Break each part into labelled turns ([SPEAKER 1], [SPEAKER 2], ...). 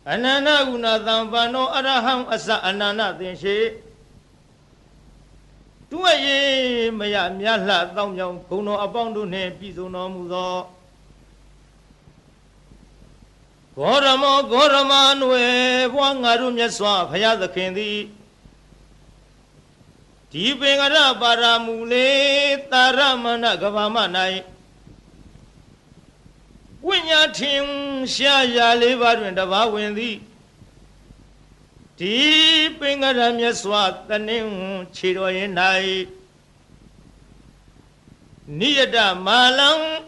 [SPEAKER 1] Anana guna thampano araham asa anana thinshe Tuaye maya myala thaumyong kuno apong du ne piso no mu tho Gorama nwe bwa ngaru myat swa phaya thakhin thi Di pengara paramule taramana gavama nai Winya thing sha ya le ba twin taba win thi Di pengara myat swa tanin chi ro yin nai Niyata malang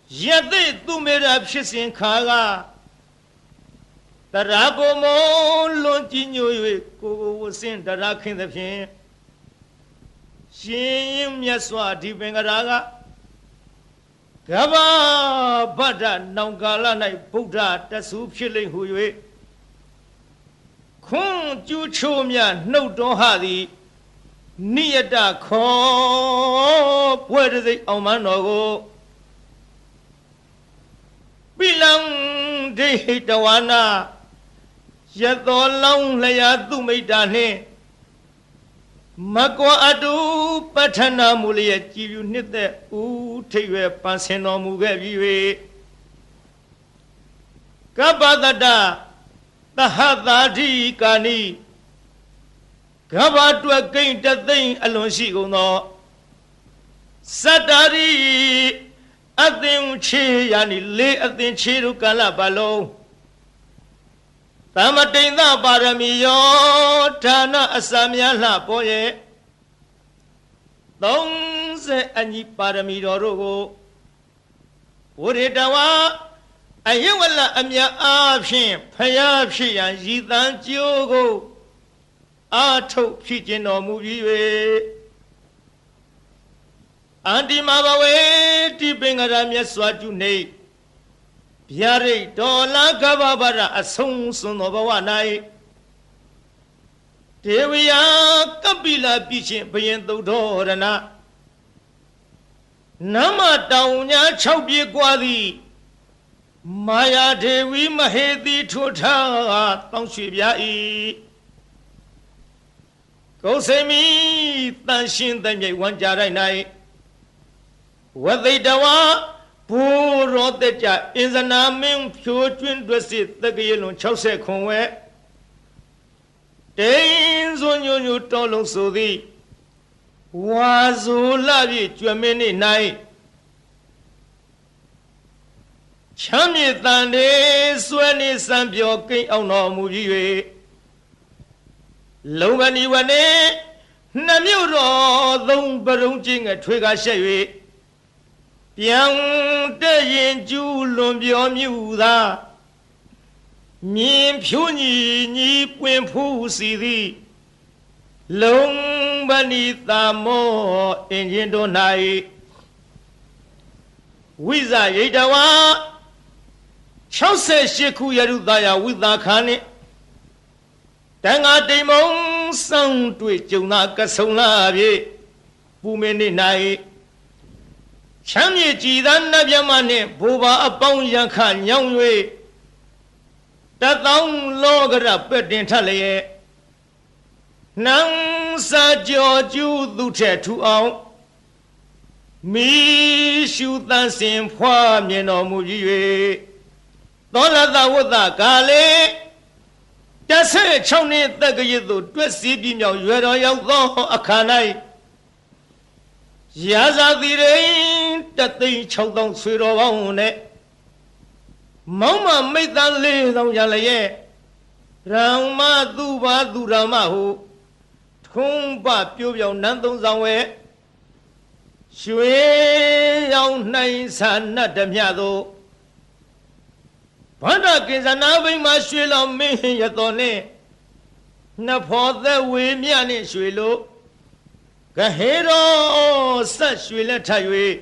[SPEAKER 1] Yate tumera phit sin kha ga Tara ko mo lon chi nyo ywe ko wo sin tara khin the phin Shin myat swa di pengara ga Gaba bada naungala nai Buddha tasu phit lai hu ywe Khun chu cho mya nau ton ha thi Niyata kho pwe de sai aung man no ko Bilang de tawana Yato long laya tu meita ne Makwa adu patana muliya jivu nite u thaywe panseno muge biwe Kabadada tahadadi kani Kabadwa kain tathain alon si gono Satari Atin che yani le atin che ru kala balong Tamatinda parami yo Thana asamya la po ye Thong se anyi parami ro ro ko Wuritawa Ayewala amya apshin Phaya phit yan yi than jio ko Athuk phit chin tor mu bi we Anti mabawe ti pengara myat swa ju nei Byare dola gababara asong sun no bawa nai Dewiya kapila bichin bayin dodorana Nama taunya chau pi kwa thi Maya dewi mahedi thotha tong shwe bya I Kausemi tan shin tan myai wan ja rai nai Wadaitawa Puro techa Inzana ming pyo chwin dwesi Tagayilun 60 khunwe Tein zo nyo nyo tolong so thi Wazo labi chwamini nai Chamye tande Sweni sanpyo king aung no mu bi ywe Longani wane Namyo ro Thong parong chi nga thwe ka shet ywe Piang de yin ju lun pyo myu tha Myin phyo nyi pwin phu si thi Long bani tha mo in yin do nai Wiza yitawa 68 ခုရရုသားယဝိသခါနှင့်တန်ဃာတိမ်မုံဆောင်တွေ့ကြုံသာကဆုံလာပြီပူမင်းနေ၌ချမ်းမြေကြည်သာနတ်မြတ်မနှင့်ဘူပါအပေါင်းရန်ခညောင်း၍တသောင်းလောကရပက်တင်ထလျက်နန်းစာကြောကျူးသူထက်ထူအောင်မိရှုတန်စင်ဖွာမြင်တော်မူကြီး၍သောလသဝတ္တကာလေ16နှစ်တက္ကရာသို့တွက်စီးပြမြောက်ရွယ်တော်ရောက်သောအခါ၌ရာဇာတိရိ1,600,000ဆွေတော်ပေါင်းနဲ့မောင်မမိတ်သား4,000ရလျက်ရံမသူပါသူရမဟုထုံးပပြိုးပြောင်နန်းသုံးဆောင်ဝဲရွှေရောင်နိုင်ဆာနတ်ဓမြသို့ဘာဒကိဇနာဘိမရွှေလောင်မင်းရတော်နှင့်နဖောသက်ဝေမြနှင့်ရွှေလို့ကဟေရောဆက်ရွှေလက်ထ၍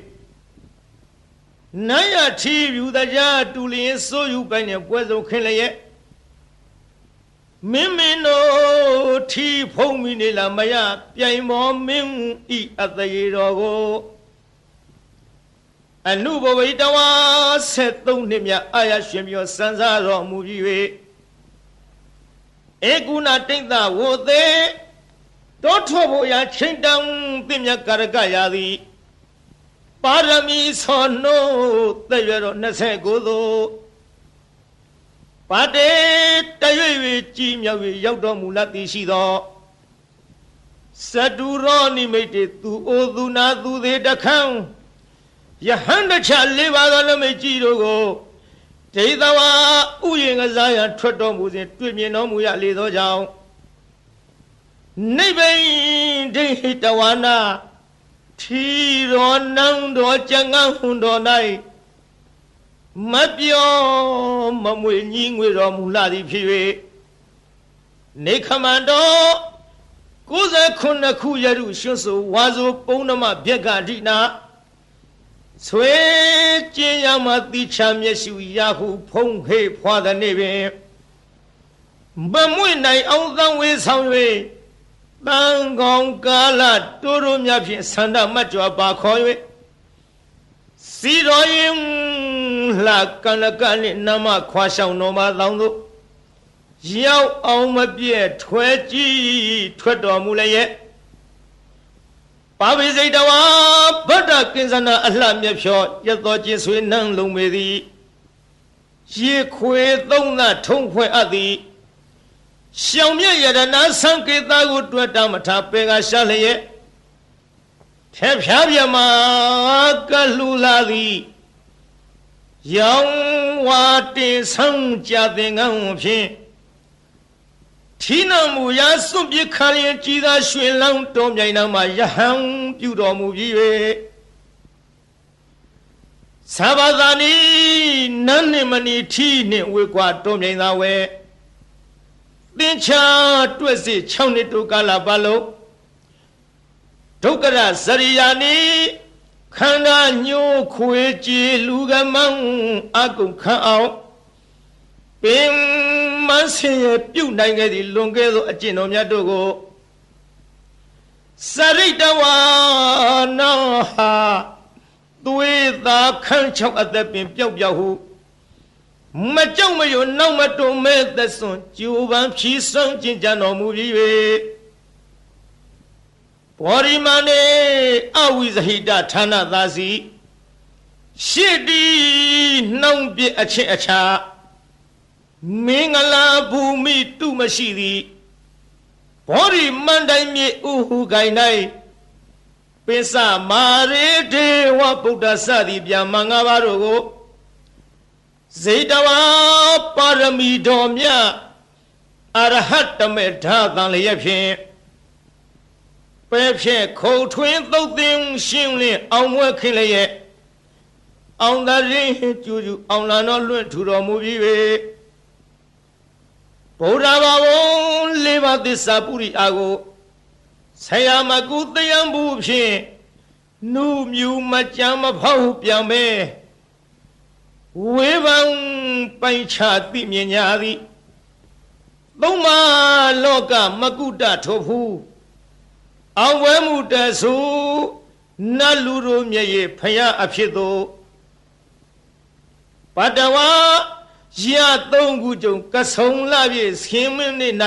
[SPEAKER 1] နတ်ရထီယူတကြားတူလျင်စိုးယူပိုင်နဲ့ပွဲစုံခင်းလျက်မင်းတို့ထီဖုံးမိနေလားမရပြိုင်မောမင်းဤအတရေတော်ကိုအနုဘဝိတဝါ73နှစ်မြအာရရှင်ပြောစံစားတော်မူပြီး၍ ဧကုဏတိတ်သာဝိုသေးတောထောဖို့ရာချိန်တောင်သင်မြတ်ကာရကရာသည်ပါရမီဆောနိုးတဲ့ရတော့29သို့ပါတေတရွေ့၍ကြီးမြောက်၍ရောက်တော်မူလသည်ရှိသောစတုရောနိမိတ်တေသူအိုသူနာသူသေးတခန်းယဟန်တချ၄ပါးသောနမိတ်ကြီးတို့ကိုဒေသဝါဥယျာဉ်ကစားရန်ထွက်တော်မူစဉ်တွေ့မြင်တော်မူရလေသောကြောင့်နိဗ္ဗိဒိဋ္ဌဝါနာထီရောနံတော်ကျန်ငန်းဟွန်တော်၌မပြောမမွေညီငွေတော်မူလာသည်ဖြစ်၍နေခမန္တော်69ခုရရုရွှွဆိုဝါဆိုပုံနမဗျက်ကဒိနာဆွေကျင်းရမတိချမျက်စုရဟုဖုံးဟေဖွာသည်နေ့ပင်မမွေနိုင်အောင်သံဝေဆောင်၍တန်ကောင်ကာလတိုးတိုးမြဖြင့်ဆန္ဒမတ်ကြွပါခေါ်၍စီတော်ရင်လှကနကနှင့်နမခွာဆောင်တော်မှာလောင်းသို့ရောက်အောင်မပြည့်ထွဲကြည့်ထွက်တော်မူလည်းရဲ့ပါဝိစိတဝါဗဒ္ဒကင်္စနာအလှမြဖြောရသောကျင်ဆွေနှံလုံးပေသည်ရေခွေသုံးသထုံးဖွဲ့အပ်သည်ရှောင်မြရတနာသံကေတာကိုတွတ်တမထပေကရှာလျက်ဖျက်ဖျားပြမကလူလာသည်ရောင်ဝါတင်ဆောင်ကြတဲ့ငန်းဖြင့်ထီနမူရာစွန့်ပစ်ခါရင်ကြည်သာရွှင်လောင်းတော်မြိုင်နာမှာယဟန်ပြုတော်မူပြီး၍သဘာသာနီနန်းနှင့်မနီထီနှင့်ဝေကွာတော်မြိုင်သာဝဲသင်္ချာတွက်စစ်6နှစ်တိုကာလပတ်လုံးဒုက္ခရဇရိယာနီခန္ဓာညှိုးခွေကြည်လူကမန်းအကုခံအောင်ပင်မဆင်ရပြုတ်နိုင်ခဲ့သည့်လွန်ကဲသောအကျင့်တော်များတို့ကိုစရိတဝါနာဟာသွေးသာခန်းချောက်အသက်ပင်ပျောက်ပျောက်ဟုမကြောက်မရွံ့နောက်မတုံမဲ့သက်စွန်ကျူပန်းဖြီးစွန့်ကျင်ကြံတော်မူပြီး၍ဘောရိမနေအဝိဇဟိတဌာနသာစီရှစ်တီနှောင်းပြအချင်းအခြားမင်္ဂလာဘူမိတုမရှိသည်ဘောရိမန္တိုင်မြေဥဟုကိုင်၌ပိစမာရေဒေဝဗုဒ္ဓစသည်ဗျာမင်္ဂပါတို့ကိုဇေတဝါပါရမီတော်မြတ်အရဟတမေဓာတန်လျက်ဖြင့်ပဲဖြင့်ခုံထွင်းသုတ်သင်ရှင်းလင်းအောင်မွဲခင်းလျက်အောင်သာရင်ကျူကျူအောင်လာတော်လွင့်ထူတော်မူပြီး၍ဗုဒ္ဓဘာဝလေးပါးသစ္စာပုရိအာကိုဆရာမကုတယံဘူးဖြင့်နုမြူမကြမ်းမဖောက်ပြန်ပဲဝေဘံပိုင်ချသိမြင်ညာသည်သုံးမလောကမကုတထိုဖူးအောင်ဝဲမှုတဆူနတ်လူတို့မျက်ရည်ဖယားအဖြစ်သို့ပတဝါရ3ခုကြုံကဆုံလာပြည့်ဆင်းမင်းနေ၌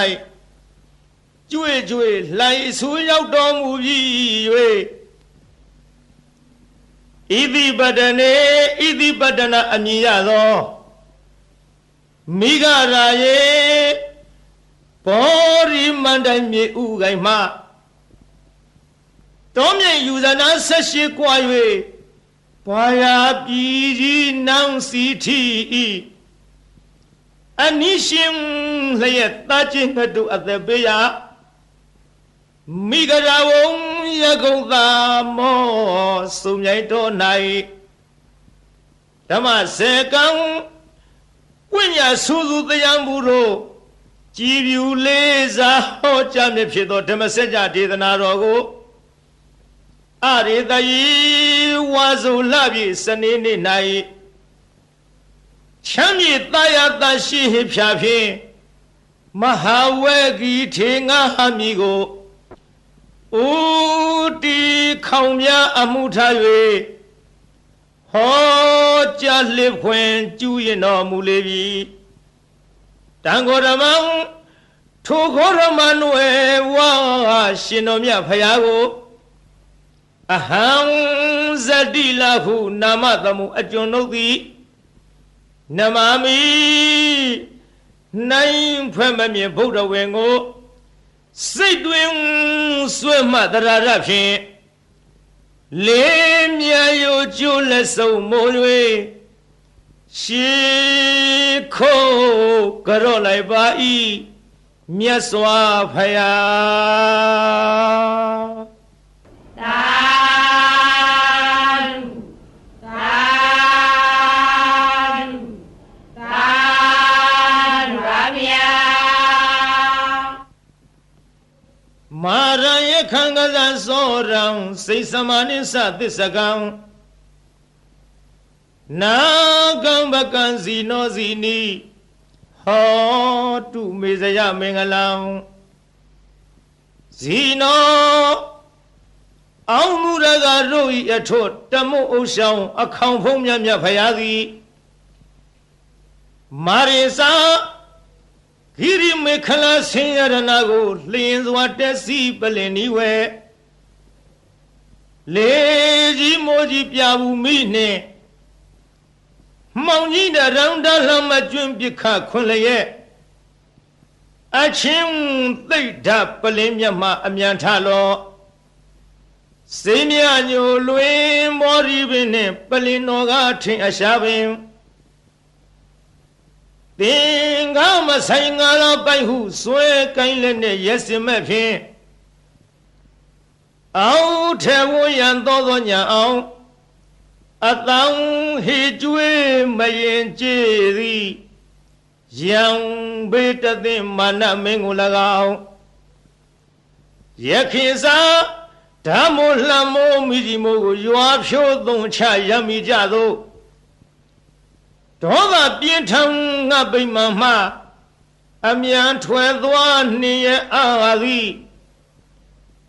[SPEAKER 1] ကျွေကျွေလှိုင်ဆူရောက်တော်မူပြီး၍ဣတိပတနေဣတိပတနာအမည်ရသောမိဂရာယေဘောရိမန္တိုင်မြေဥကိုင်မှတောမြိတ်ယူဇနာ18ကွာ၍ဘာယာပြည်ကြီးနန်းစီထီဤအနိရှင်လျက်တာချင်းငှတုအသက်ပေးရမိဂရာဝုံရကုံသာမောစုံမြိုင်တော်၌ဓမ္မစေကံဝိညာဆူဆူတရားမှုတို့ကြည်ပြူလေးစားဟောကြားမြဖြစ်သောဓမ္မစကြာဒေသနာတော်ကိုအရေတယီဝါဆိုလပြည့်စနေနေ့၌ချမ်းမြေတာယာတရှိဟိဖြာဖြင့်မဟာဝေဂီထေငါဟမီကိုဥတီခေါင်များအမှုထား၍ဟောကြားလစ်ဖွင့်ကျူးရင်တော်မူလေပြီတန်ခေါ်ဓမ္မ ထိုခေါရမနွယ်ဝါရှင်တော်မြတ်ဖရာကိုအဟံဇတိလဟုနာမသမှုအကျွန်ုပ်သည်နမမိနိုင်ဖွဲ့မမြင်ဗုဒ္ဓဝေကိုစိတ်တွင်ဆွဲမှတရာရဖြင့်လေးမြယိုကျိုးလက်စုံမိုး၍ရှေခိုးကြော့လိုက်ပါ၏မြတ်စွာဘုရား
[SPEAKER 2] သာ
[SPEAKER 1] မာရယခံကစားစောရံစိတ်စမနိစ္စသစ္စကံနာကံပကံစီနောစီနီဟောတုမေဇယမင်္ဂလံဇီနောအောင်မူရကတို့ဤအထွတ်တမုတ်ဥဆောင်အခေါင်ဖုံးမြတ်မြတ်ဖရာသည်မာရိစာဂိရိမေခလာဆင်းရဏကိုလျင်စွာတက်စီပလင်နီဝဲလေကြီးမိုးကြီးပြဘူးမိနှင့်မောင်ကြီးတရောင်တလှမကျွန်းပြခခွန်လျက်အချင်းသိဒ္ဓပလင်မြတ်မှအမြန်ထလောစေမြညိုလွင်မောရီပင်နှင့်ပလင်တော်ကထင်အရှားပင်သင်္ကာမဆိုင်ငါတော်ပိုက်ဟုဆွဲကိုင်းလက်နဲ့ရက်စင်မဲ့ဖြင့်အောက်ထဲဝရန်သောညာအောင်အတောင်ဟေကျွေးမရင်ကြည်သည်ယံဘေတသိမာနမင်းကို၎င်းယခင်စာဓမ္မိုလမ်းမိုးမိကြီးမိုးကိုရွာဖြိုးသွန်ချရမိကြသောဒေါသပြင်းထန်ငါပိမှန်မှအမြန်ထွယ်သွားနှင်ရအာသည်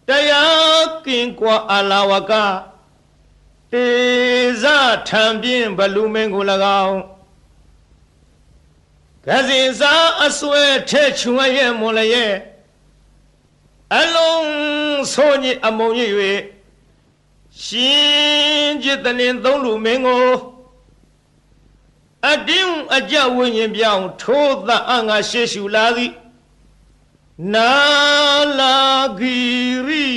[SPEAKER 1] တရားကင်ကွာအလာဝကတေဇထံပြင်းဘလူမင်းကို၎င်းကစီစာအစွဲထဲချွန်ရဲ့မွန်လည်းရဲ့အလုံးဆိုးညစ်အမုံရ၍ရှင်จิตတင်းသုံးလူမင်းကိုအတင်းအကြဝိညာဉ်ပြောင်းထိုးသအငါရှေရှုလာသည်နာလာဂီရီ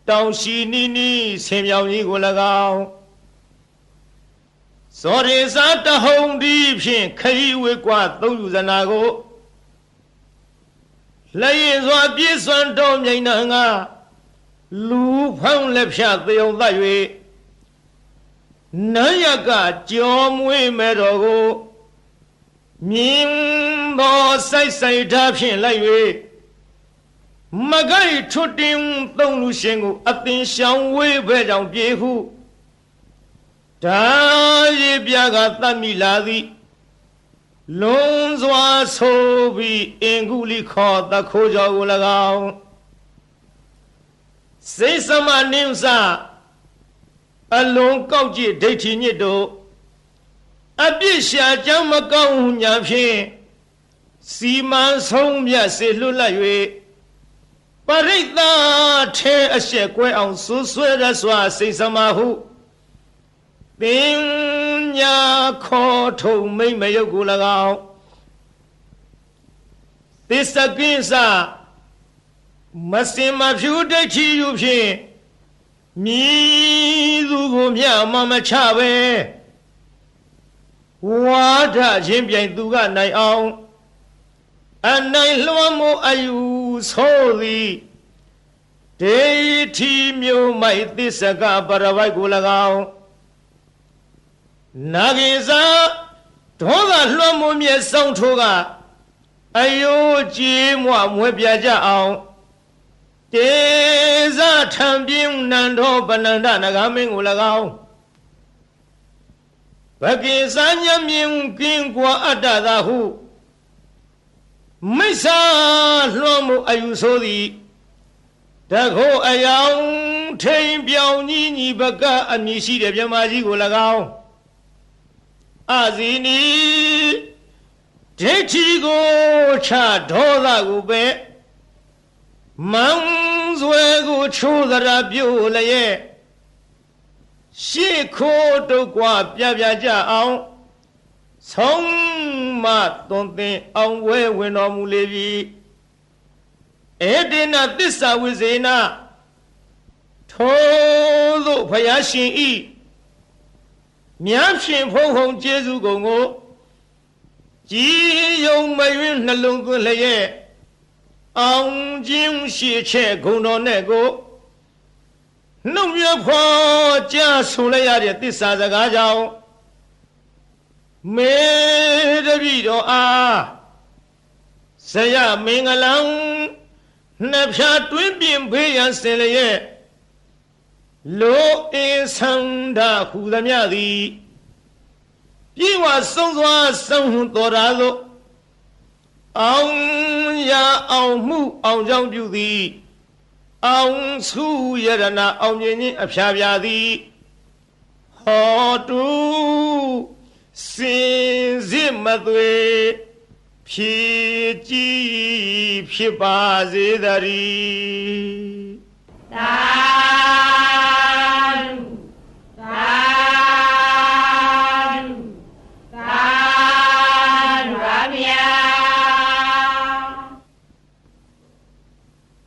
[SPEAKER 1] တောင်ရှိနီနီဆင်ပြောင်ကြီးကို၎င်းစောရေစာတဟုံဒီဖြင့်ခရီးဝေကွာသုံးယူဇနာကိုလက်ရည်စွာပြည့်စွန်တော်မြိန်နာငါလူဖောင်းလက်ဖြတ်သေုံသတ်၍နန်းရကကြောမွေးမဲ့တော်ကိုမြင်းတော်စိုက်စိုက်ထားဖြင့်လိုက်၍မကိုက်ထွတ်တင်သုံးလူရှင်ကိုအသင်ရှောင်ဝေးပဲကြောင့်ပြေဟုဒါရည်ပြကသတ်မိလာသည်လုံးစွာဆိုပြီးအင်္ဂုလိခောတခိုးကြောကို၎င်းစိတ်စမနိမ့်စအလုံးကောက်ကြည့်ဒိဋ္ဌိညစ်တို့အပြစ်ရှာကြောင်းမကောင်းညာဖြင့်စီမံဆုံးမြတ်စေလွတ်လပ်၍ပရိသတ်ထဲအရှက်ကွဲအောင်ဆူဆွဲရစွာစိတ်စမဟုပညာခေါ်ထုံမိမ့်မယုတ်ကို၎င်းသစ္စကိစ္စမစင်မဖြူဒိဋ္ဌိယူဖြင့်မြည်သူကိုမြမမချပဲဝါဒချင်းပြိုင်သူကနိုင်အောင်အနိုင်လွှမ်းမိုးအယူဆိုသည်ဒေတိမျိုးမိုက်သစ္စကပရဝိုက်ကို၎င်းနာဂိစာဒေါသလွှမ်းမိုးမြဲဆောင်ထိုးကအယိုးကြီးမွမွေပြကြအောင်တေဇထံပြင်းနန္ဒောပနန္ဒနဂမင်းကို၎င်းဘကိစာညမြင်ကင်းကွာအတ္တသာဟုမိစ္ဆာလွှမ်းမိုးအယူဆိုသည်တခိုးအယောင်ထိန်ပြောင်ကြီးညီဘကအမည်ရှိတဲ့မြမကြီးကို၎င်းအဇီနီ ဒိဋ္ဌိကိုချဒေါသကိုပဲမန်းစွဲကိုချိုးသရာပြုတ်လျက်ရှေ့ခိုးတုတ်ကွာပြကြအောင်ဆုံးမသွန်သင်အောင်ဝဲဝင်တော်မူလေပြီဧတေနသစ္စာဝိဇေနထိုသို့ဘုရားရှင်ဤမြတ်ရှင်ဖုံဖုံကျေးဇူးကုန်ကိုကြည်ယုံမယွင်းနှလုံးသွင်းလျက်အောင်ခြင်းရှိချက်ဂုဏ်တော်နဲ့ကိုနှုတ်ရဖော်ကြားဆိုလိုက်ရတဲ့သစ္စာစကားကြောင့်မေတ္တိတော်အားဇယမင်္ဂလံနှစ်ဖြာတွင်းပြင်ဖေးရန်စင်လျက်လိုအင်းဆန္ဒဟူသမျှသည်ပြေဝဆုံးစွာဆုံးတော်ရာသို့အောင်ရအောင်မှုအောင်ကြောင့်ပြုသည်အောင်စုယရနာအောင်မြင်ခြင်းအဖျားပြသည်ဟောတုစင်စစ်မသွေဖြည့်ကြည်ဖြစ်ပါစေတည်းသာ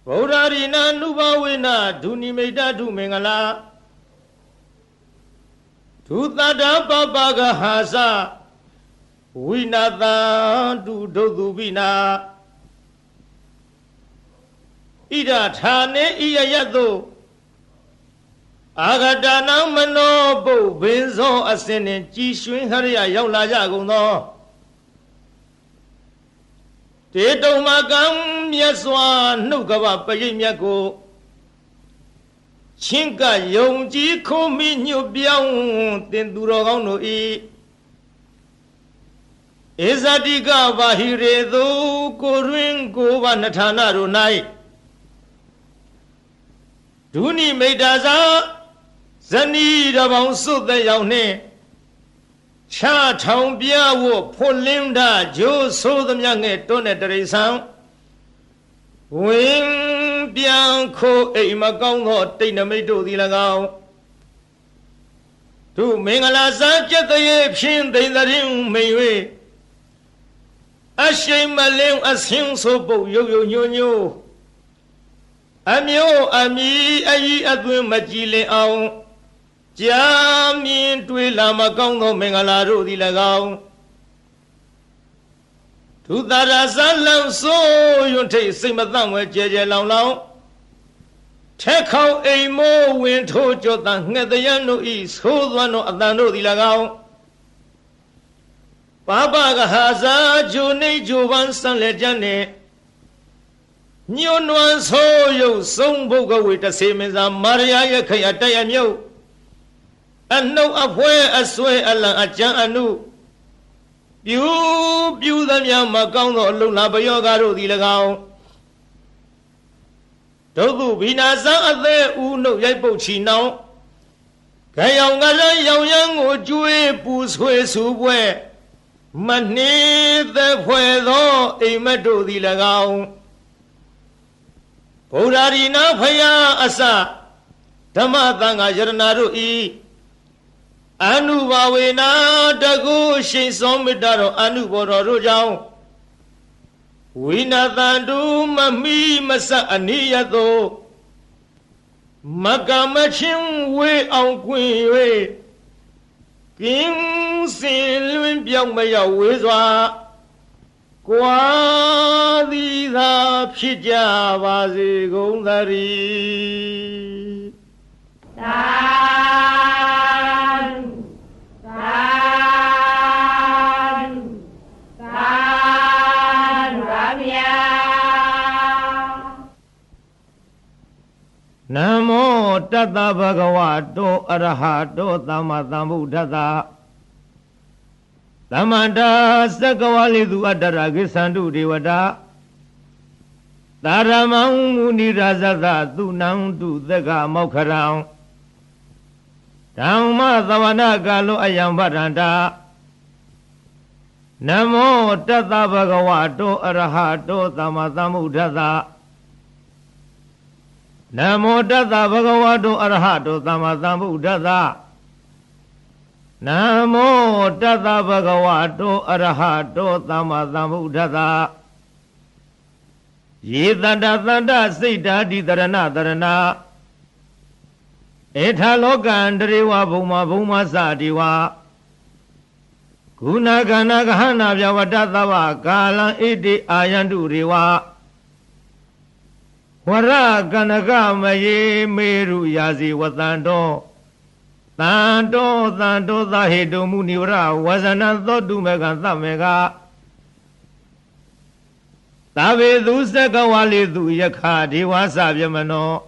[SPEAKER 1] ဗုဒ္ဓရိနာနုဘဝေနဒုနိမိတ်တုမင်္ဂလာဒုသတ္တပပကဟာစဝိနာတံတုဒုသုပိနာဣဒဌာနေဣယယတုအာဂတနာမနောပုဗ္ဗေဇောအစင်နှင့်ကြည်ရွှင်ဟရိယရောက်လာကြကုန်သောတေတုံမကံမြတ်စွာနှုတ်ကပပရိမြတ်ကိုချင်းကယုံကြည်ခုံးမိညွတ်ပြောင်းတင်သူတော်ကောင်းတို့ဤဧဇတိကဘာဟိရေသူကိုရင်းကိုဘာနထာနာတို့၌ဒုနိမိတ်တာသာဇနီးတပေါင်းစွတ်တဲ့ရောက်နှင့်ချထောင်ပြဝဖွလင်းတာဂျိုးဆိုးသမျှငဲ့တွန်းတဲ့တရိษံဝင်ပြန်ခိုးအိမ်မကောင်းသောတိတ်နမိတ်တို့သည်၎င်းသူမင်္ဂလာစားကျက်တရေဖြင်းသိမ့်သတင်းမိန်၍အရှိန်မလင်းအဆင်းဆိုပုတ်ရုပ်ရုပ်ညို့ညို့အမျိုးအမီအကြီးအသွင်းမကြည်လင်အောင်ကြာမြင်တွေ့လာမကောင်းသောမင်္ဂလာတို့သည်၎င်းဒုသရဇလံဆိုးရွံ့ထိတ်စိတ်မသန့်ဝဲကြဲကြဲလောင်လောင်ထက်ခေါင်အိမ်မိုးဝင်ထိုးကြောတန်ငှက်တရံတို့ဤဆိုးသွမ်းသောအတန်တို့သည်၎င်းပပကဟာဇာဂျိုနေဂျိုပန်းစံလက်ကျန်နှင့်ညွန်းနွမ်းဆိုးရုပ်ဆုံးဘုတ်ကဝေတဆေမင်းစာမာရယာရဲ့ခရတရမြုပ်အနှုတ်အဖွဲအဆွဲအလံအကြံအနုပြူသမျှမကောင်းသောအလုံးလာပယောဂတို့သည်၎င်းဒုက္ခဘိနာဇံအသေးဦးနှုတ်ရိုက်ပုတ်ချီနှောင်းခရောင်ကရရောင်ရန်ကိုကျွေးပူဆွေဆူပွဲမနှေးသက်ဖွယ်သောအိမ်မက်တို့သည်၎င်းဗုဒ္ဓရိနာဖယားအစဓမ္မသံဃာယရဏတို့ဤအနုဘာဝေနာတကုရှိန်စောမေတ္တာတော်အနုဘောတော်တို့ကြောင့်ဝိနာတံတုမမိမဆအနိယသောမကမချင်းဝေအောင်ကွင်၍ကင်းစင်လွင်ပြောင်းမရောက်ဝေးစွာကွာသည်သာဖြစ်ကြပါစေကုန်သတည်းသာနမောတတ္တဗဂဝတောအရဟတောသမ္မာသမ္ဗုဒ္ဓတ္တသမန္တာသက္ကဝလိသူအတ္တရာကိသန္တုဒေဝတာသာရမံမုနိရာဇသသုနံတုသက္ကမောက္ခရံဓမ္မသဝနာကာလောအယံဗရန္တာ Namo Tata Bhagavato Arahato Sama Sambuddhassa Namo Tata Bhagavato Arahato Sama Sambuddhassa Namo Tata Bhagavato Arahato Sama Sambuddhassa Ye Tanda Tanda Sita Ditarana Tarana Etha Lokandriwa Bhuma Bhuma Sadiwa Guna Gana Gahana Vyavadatawa Kala Iti Ayandu Riwa Wara Ganagama Ye Meru Yazi Watando Tanto Tanto Zahidu Munivra Wazana Thodu Mega Samega Tabe Dusaka Walidu Yakha Diwasa Vyamano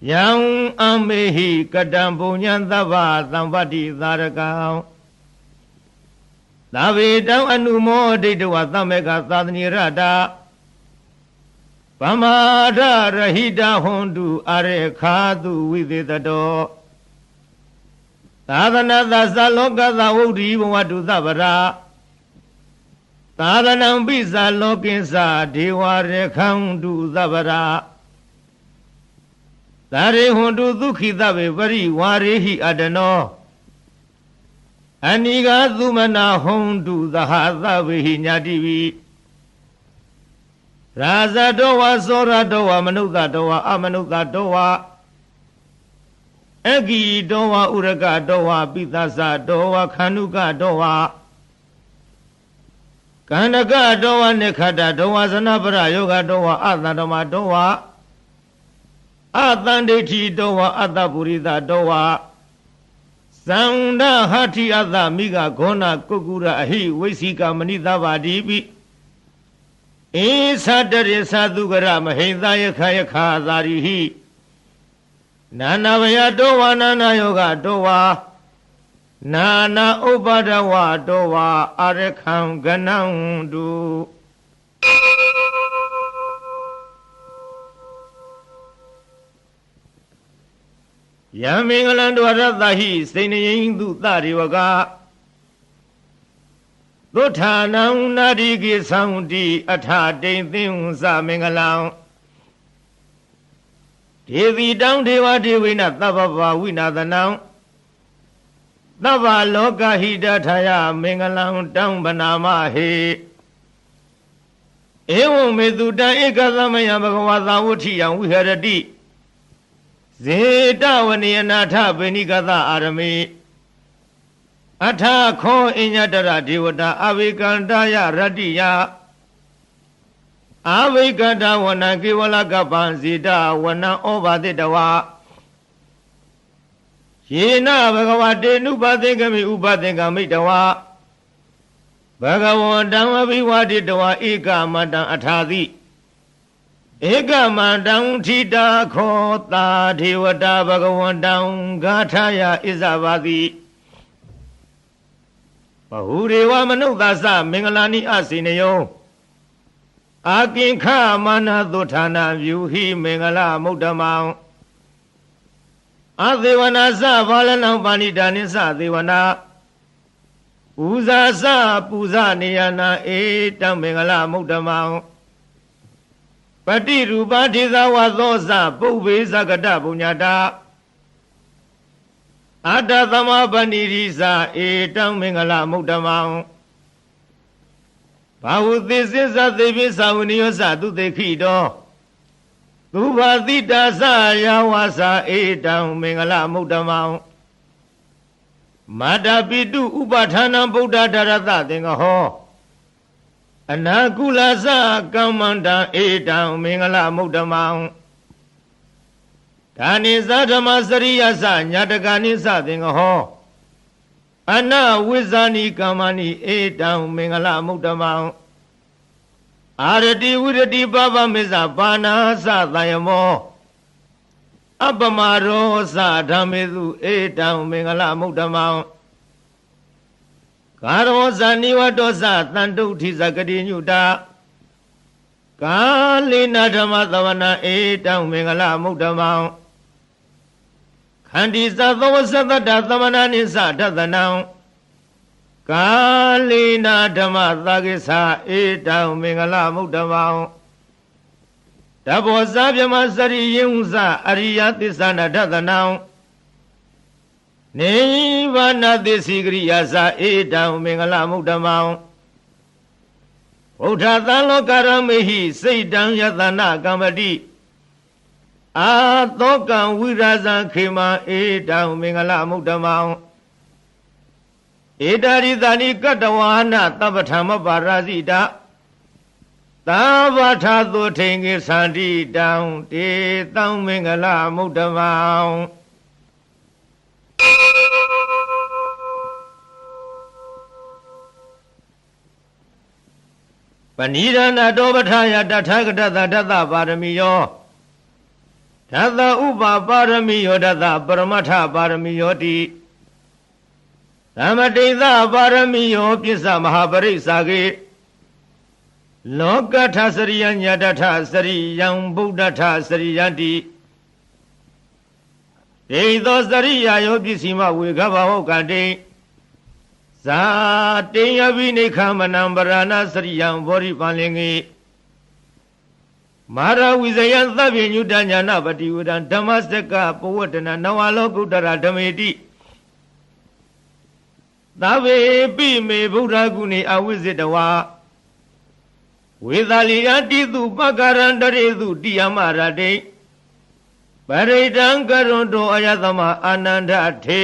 [SPEAKER 1] Yang Amehi Kadambu Nyantava Sambati Zarakam Davidam Anumo Diduwa Sameka Sadhani Rada Pamada Rahida Hondu Are Khadu Viditato Sadhana Dasa Loka Zawudi Wadu Zabara Sadhanam Bisa Lokinsa Dewa Rekhandu Zabara Dare Hondu Dukhi Dabe Vari Warehi Adano Aniga Zumana Hondu Zahaza Vihi Nyadivi Raza Dowa Sora Dowa Manuka Dowa Amanuka Dowa Egi Dowa Uraga Dowa Pitasa Dowa Kanuka Dowa Kanaka Dowa Nekada Dowa Zanabara Yoga Dowa Adadoma Dowa Adandeti Dowa Adapurida Dowa Sanda Hati Adha Miga Gona Kukura Ahi Vesika Manita Vadibi Isa Dare Sadugara Mahenda Yakayaka Zarihi Nana Vaya Dowa Nana Yoga Dowa Nana Ubadawa Dowa Arekam Ganandu Yamingalandu Aradahi Sinayandu Tariwaga Duthanam Nadigi Soundi Atate Thimsa Mingalang Devi Down Deva Devina Tababa Winadanam Tava Loka Hidataya Mingalang Down Banama He Ewo Meduda Ekazamaya Bhagavata Vutiyam Viharati Zeta Vaniyanatha Benikata Arami Atha Kho Inyatara Devata Avikandaya Radiya Avikanda Wana Kivala Kapan Zeta Wana Obaditawa Yena Bhagavate Nupathikami Upathikami Dawa Bhagavandam Abhiwaditawa Eka Madam Athadi Eka Madam Thita Khota Devata Bhagavandam Gathaya Isavadi Bahureva Manudasa Mingalani Asinayo Akinka Mana Dutana Vyuhi Mingala Mudamang Adevana Sa Valanam Panidanisa Devana Uza Sa Puza Niyana Etam Mingala Mudamang Pati Rupati Zawadosa Puve Sagata Punyata Adadama Panirisa Etam Mingala Mudamang Bahudisisa Devisa Uniosa Tutekido Tubadita Sa Yawasa Etam Mingala Mudamang Madapitu Upathana Buddha Darata Tingaho Anakula Sa Kamanda Etam Mingala Mudamang Tani Sadama Sariya Sa Nyatakani Sa Tingaho Ana Wizani Kamani Etam Mingala Mudamang Arati Virati Baba Misa Pana Sa Dayamo Abamaro Sa Dhamidu Etam Mingala Mudamang Karo Sa Nivato Sa Tantu Thisa Kati Nyuta Kalina Dhammatavana Etam Mingala Mudamang Khandi Sa Thawasatata Thamanani Sa Thathanam ကာလိနာဓမ္မသာကိသဧတံမင်္ဂလမုဒ္ဓမောတဘောဇာပြမစရိယင်ဥစအရိယသစ္စာနာဒသနံနိဗ္ဗာနသစ္စိကရိယာစာဧတံမင်္ဂလမုဒ္ဓမောဗုဒ္ဓသံလောကရမေဟိစိတ်တံယတနာကမ္မတိအာသောကံဝိရာဇံခေမံဧတံမင်္ဂလမုဒ္ဓမောဧတာရိသနိကတ္တဝါနသဗ္ဗထမပါရာဇိတာသာဝထာသုထိန်ကေသန္တိတံတေတံမင်္ဂလမုဒ္ဓမောပဏိဒနာတောပဋ္ဌာယတထာဂတသဒသပါရမီယောဒသဥပပါရမီယောဒသပရမထပါရမီယောတိသမတိသပါရမီယောပစ္စမဟာပရိစ္ဆာကေလောကထစရိယညတထစရိယံဗုဒ္ဓထစရိယတိဒေသောစရိယာယောပစ္စည်းမဝေခဘဟောကတိဇာတေယဘိနိခမနံပရဏစရိယံဘောရိပန်လင်္ကေမာရဝိဇယံသဗ္ဗညုတညာနာပတိဝဒံဓမ္မစကပဝတ္တနာနဝလောကုတ္တရဓမေတိသဗ္ဗေပိမေဗုဒ္ဓဂုဏေအဝိဇ္ဇတဝါဝေသာလီယတိတုပက္ကရန္တရေတုတိယမရတိပရိတံကရွန်တောအယသမအာနန္ဒထေ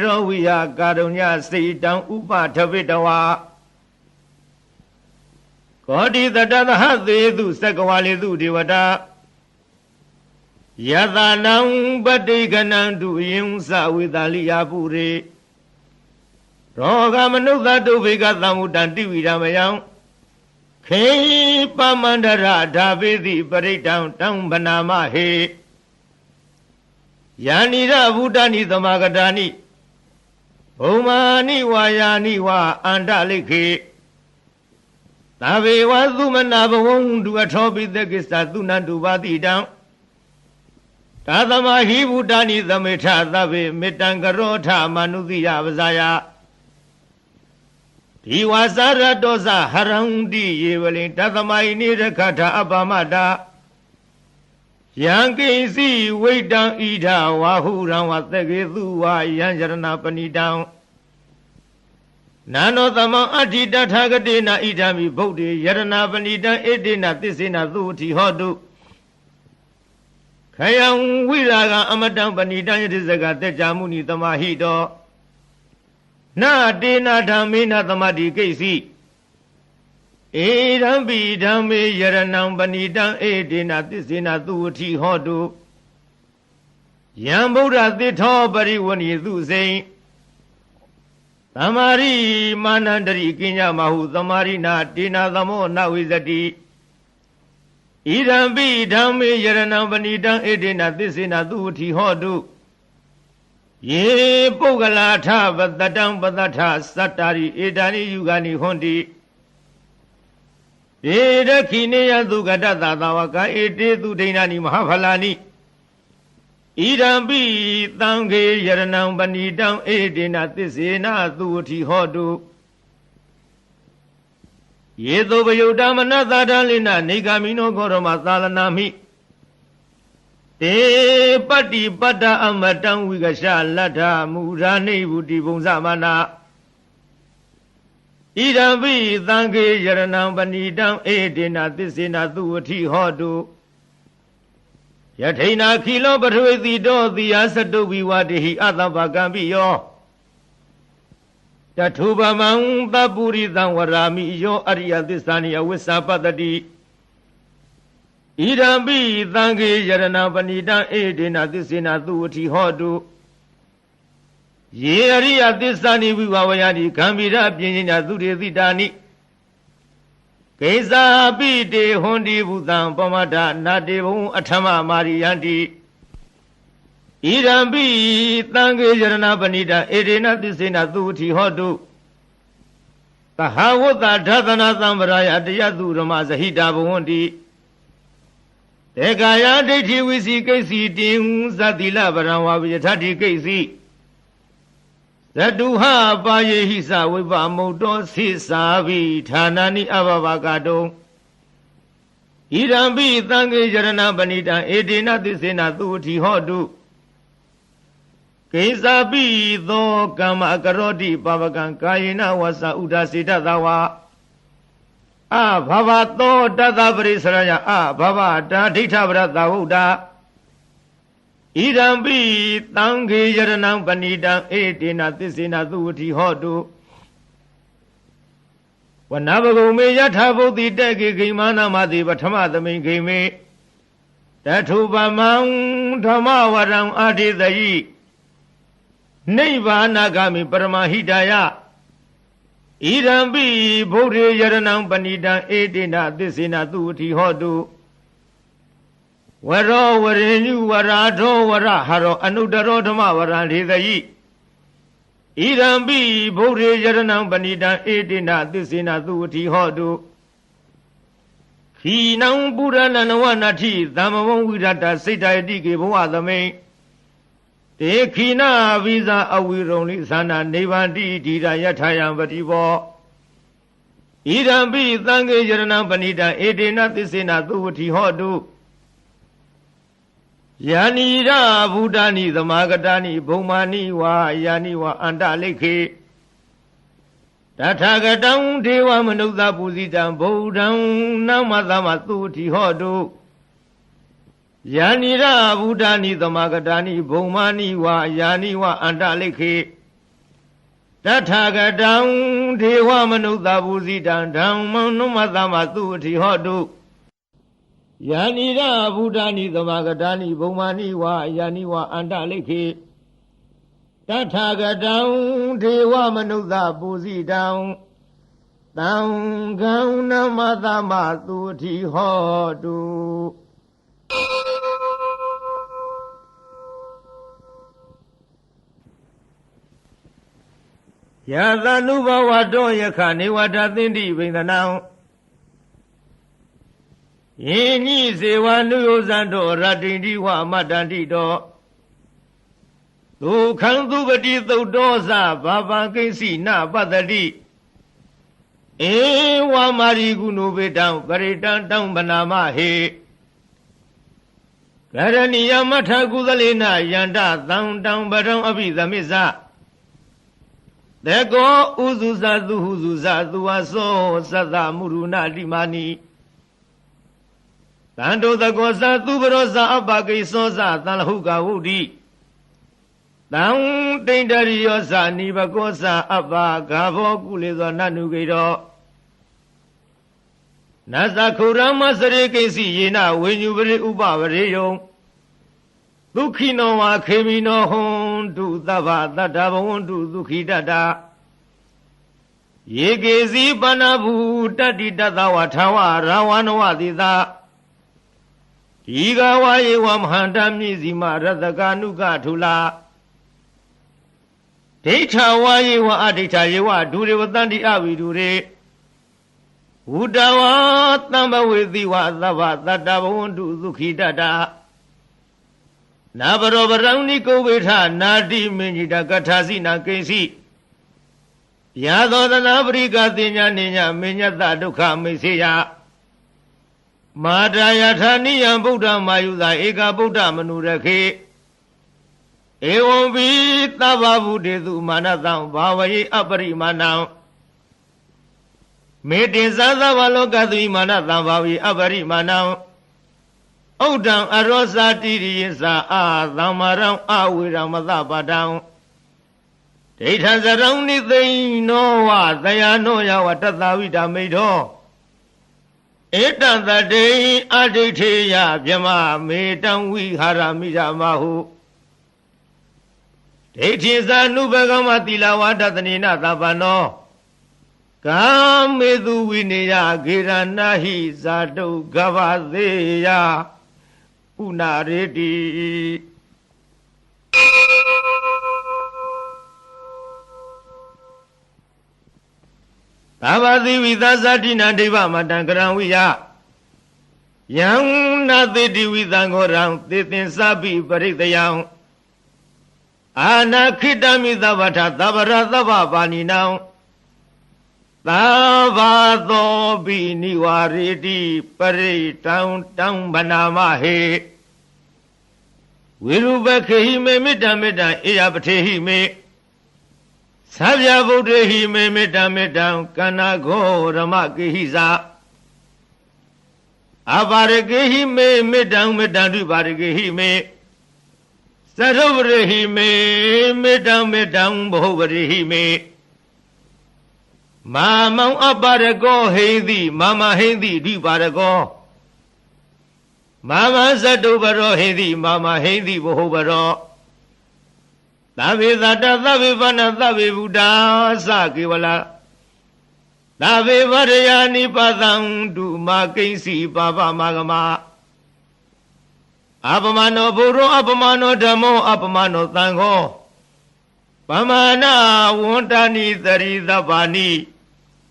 [SPEAKER 1] ရောဝိယကာရုညစေတံဥပထဝိတဝါကောတိတတသဟသေတုသက္ကဝါလေတုဒေဝတာယတနံပတိကနံတုယင်္စဝေသာလီယပုရေရောဂမနုဿတုဘိကသံမုတံတိဝိရမယံခေပမန္တရဓာပိတိပရိတံတံဗနာမဟေယာနိရဗုဒ္ဓနိသမဂတာနိဘုံမာနိဝါယာနိဝါအန္တလိခေသဗ္ဗေဝသုမနာဘဝံတုအထောပိသကိစ္စသုနန္တုပါတိတံသာသမဟိဗုဒ္ဓနိသမေထသဗ္ဗေမေတ္တံကရောထမနုသိယပဇာယဒီဝါစာရတောဇဟရံတိယေဝလိတသမဟိနိရခထအပမတာယံကိစီဝိတံဣဒဝါဟုရံဝသကေသူဝါယံယရဏပဏိတံနာနောသမံအဋ္ဌိတထာဂတိနာဣဒံမိဗုဒ္ဓေယရဏပဏိတံဣတိနာသစ္စေနာသုတိဟောတုခယံဝိရာဂံအမတံပဏိတံယတိစကတေကြမုနိသမဟိတောနာတေနာဓမ္မေနသမတိကိစီဧရံပိဓမ္မေယရဏံပဏိတံဧတေနသစ္စေနသုဝတိဟောတုယံဗုဒ္ဓသစ္ထောပရိဝဏိသုစိံသမာရိမာနန္တရိကိညမဟုသမာရိနာတေနာသမောနဝိဇတိဣရံပိဓမ္မေယရဏံပဏိတံဧတေနသစ္စေနသုဝတိဟောတုယေပုဂ္ဂလာထပတတံပတထသတ္တာရိဧတာနိယုဂာနိဟွန်တိဧရခိနေယသုကတသသာဝကဧတေသူဒိဏာနိမဟာဖလာနိဣရံပိသံဃေယရဏံပဏိတံဧတေနသစ္စေနသုဝတိဟောတုယေသောပယုတ္တမနသာဒလိနနေဂာမိနောခောရမသာလနာမိတေပတ္တိပတ္တအမတံဝိကရှလတ္ထမူရာနိဗ္ဗုတိဘုံသမနာဣဒံပိသံဃေယရဏံပဏိတံဧတေနသစ္စေနသုဝတိဟောတုယထိနာခိလောပထဝေတိတောတိယသတုဝိဝတိဟိအတ္တပကံပိယောတထုပမံသပုရိသံဝရာမိယောအရိယသစ္စာနိအဝိစ္ဆပတ္တိဣဒံပိသံဃေယရဏံပဏိတံဧတေနသစ္စေနသုဝတိဟောတုယေအရိယသစ္စာနိဝိဝဝယတိဂံဗီရပြင်းညာသုတေတိတာနိကိစ္စာပိတေဟွန်တိဘုသံပမဒနာတေဘုံအထမမာရိယန္တိဣဒံပိသံဃေယရဏပဏိတံဧတေနသစ္စေနသုဝတိဟောတုသဟဝတ္တဓသနာသံဗရာယတယတုရမဇဟိတာဘဝန္တိတေကာယဒိဋ္ဌိဝိစီကိစီတင်ဇတိလဗရံဝါဝိယထတိကိစီ Zatuha paye hisa wipa moto sisa vi thanani abavakato Irambi tangi jarana banita edina tisena tuti hodu Kesabi do kama karoti pavakan kayina wasa udasita dawa Bhavato tata parisaraya bhava tatita vrata uda Irambi tangi jaranam panidam edina tisina tuti hodu Vanavagume yathabuddhi teki gimana mati pathamadami gime Tatubamam dhamavaram adhidayi Nivana-gami paramahidaya Irambi bhuri jaranam panidam edina tisina tuti hodu Varo varenyu varadho varaharo anudaro dhamma varandhidayi Irambi bhuri jaranam panidam edina tisina tuti hodu Khinam purananavanathi dhammavam virata siddhayati ke bhavadame Te khina visa avironi sana nevanti dhira yathayam vativo Irambi tange jaranam panidam edina tisina tuti hodu Yanira Buddhani Dhammagatani Bhumani wa Yani wa Andalekhe Tathagatam Deva Manudha Pujitam Buddham Namadama Tuti Hodu Yanira Buddhani Dhammagatani Bhumani wa Yani wa Andalekhe Tathagatam Deva Manudha Pujitam Dhammam Namadama Tuti Hodu Yanira Buddhani Dhammagatani Bhumani wa Yani wa Andalekhe Tathagatam Deva Manudha Pujitam Dhammam Namadama Tuti Hodu Yadhanubhavato yakha nivata thindi vindanam Yini seva nuyosando ratindi wa matandito Dukhantubati thudosa bhavankinsi na padati Ewa marigunuvedam paritantam banamahe Karaniya matha kudalena yanda thantam param abhidhamisa Deko uzusa duhuzusa duvaso sada muruna limani Tando dagosa tubarosa abaki sosa talhuka udi Tang tindariyosa nibakosa abba gavo kulezo nanugiro Nasa kurama sarikesi yena wenyubri ubavariyo Dukhino wa khemino hondu tava tatavondu dukhidata Yegezi panabu tati tatawa thawa rawanwa dita Igawaye wa mhandami zima radhakanuka thula Deitha waye wa aditha yewa dure vatandi avidure Udawa tambavethi wa thava tatavondu dukhidata Nabarobarani kovetha nadi menjita kathasina kesi Yadodana brika tinya ninya menyata dukha meseya Madaya thaniya buddha mayuda eka buddha manurakhe Evam vi tava buddhetu manatam bhavaye aparimanam Mete sadhava lokadvi manatam bhavaye aparimanam Audam arosa tiriyasa adhamaram aviram madhapadam Deitha saram nithaino va dayano yava tathavita medho Etan tadei adhitheya vyama metam vihara miramahu Deithi nubhagama tilawa tathanina tapano Kamedu vineya giranahi zato gavadeya Unareti Tavadi vidhasatina deva matankaranviya Yang naditi vidhangoram titin sabi paritayam အာနာခိတမိသဗ္ဗထသဗ္ဗရသဗ္ဗပါဏိနံသဗ္ဗသောပိနိဝရေတိပရိတံတံဗနာမဟေဝိရုပခေဟိမေမေတ္တမေတ္တအေယပထေဟိမေသဗ္ဗဗုဒ္ဓဟိမေမေတ္တမေတ္တကန္နာဂောရမကေဟိဇာအပါရကေဟိမေမေတ္တမေတ္တတုပါရကေဟိမေသရုပရိဟိမေမေတ္တမေတ္တဘောပရိဟိမေမာမောင်အပါရကောဟိတိမာမဟိတိဓိပါရကောမာမသတုပရောဟိတိမာမဟိတိဘောပရောသဗ္ဗေသတ္တသဗ္ဗေဗန္နသဗ္ဗေဗုဒ္ဓသကေဝလာသဗ္ဗေဝရယာနိပသံတုမာကိဉ္စီပါပမဂမအပမနောဘုရောအပမနောဓမ္မောအပမနောသံဃောပမာဏဝန္တနိသရိသဗ္ဗာနိ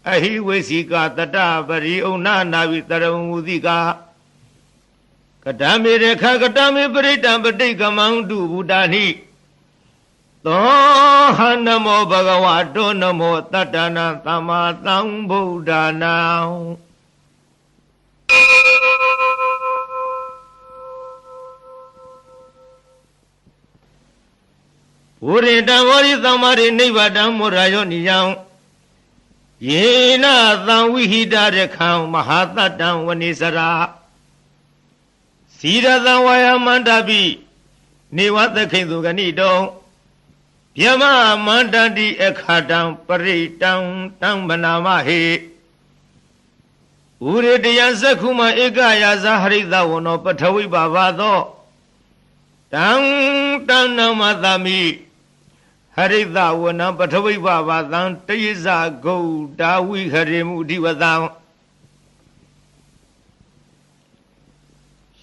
[SPEAKER 1] အဟိဝေစီကတတပရိဩနာနာဝိတရဝုတိကကတမေရခကတမေပရိတံပဋိကမံတုဘုဒ္ဓနိသောဟနမောဘဂဝတောနမောတတ္တနာသမ္မာသမ္ဗုဒ္ဓနာဝရိတံဝရိသမ္မာရိနိဗ္ဗာတံမောရယောနိယံယေနသံဝိဟိတရခံမဟာတတ္တံဝနိစရာစီရသံဝါယမန္တပိနေဝသခိသုဂဏိတောယမမန္တတိအခါတံပရိတံတံဗနာမဟေဥရတယသက္ခုမဧကယာဇဟရိတဝနောပထဝိပါဘာသောတံတံနမသမိဟရိတဝနံပထဝိပါဘာသံတယဇဂௌဒါဝိဟရိမုဓိဝတံ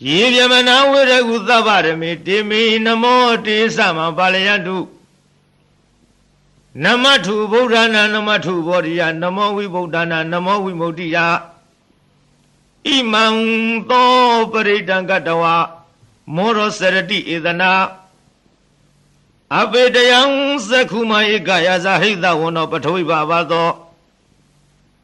[SPEAKER 1] ယေဗျမနာဝရကုသဗ္ဗရမေတေမိနမောတေသမံပါလယတုနမထုဗုဒ္ဓနာနမထုဘောဓိယနမောဝိဗုဒ္ဓနာနမောဝိမု ക്തി ယဣမံသောပရိတံကတဝမောရောစရတိဧဒနာအပေတယံသက္ခုမဧကယာဇဟိတဝနောပထဝိပါဘာသော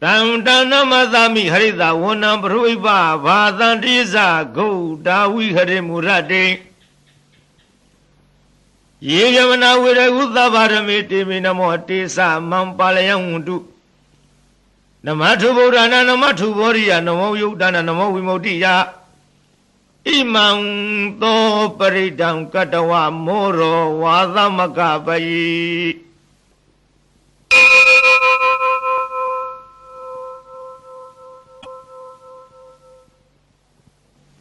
[SPEAKER 1] တံတဏမသမိဟရိတဝနံပထဝိပါဘာသံတိဇဂௌဒါဝိဟရိမူရတေယေယမနာဝေရကုသဗ္ဗရမေတေမိနမောတေသမံပါလယံဝန္တုနမထုဗုဒ္ဓနာနမထုဘောရိယနမောယုဒ္ဓနာနမောဝိမု ക്തി ယဣမံသောပရိတံကတဝမောရောဝါသမကပယိ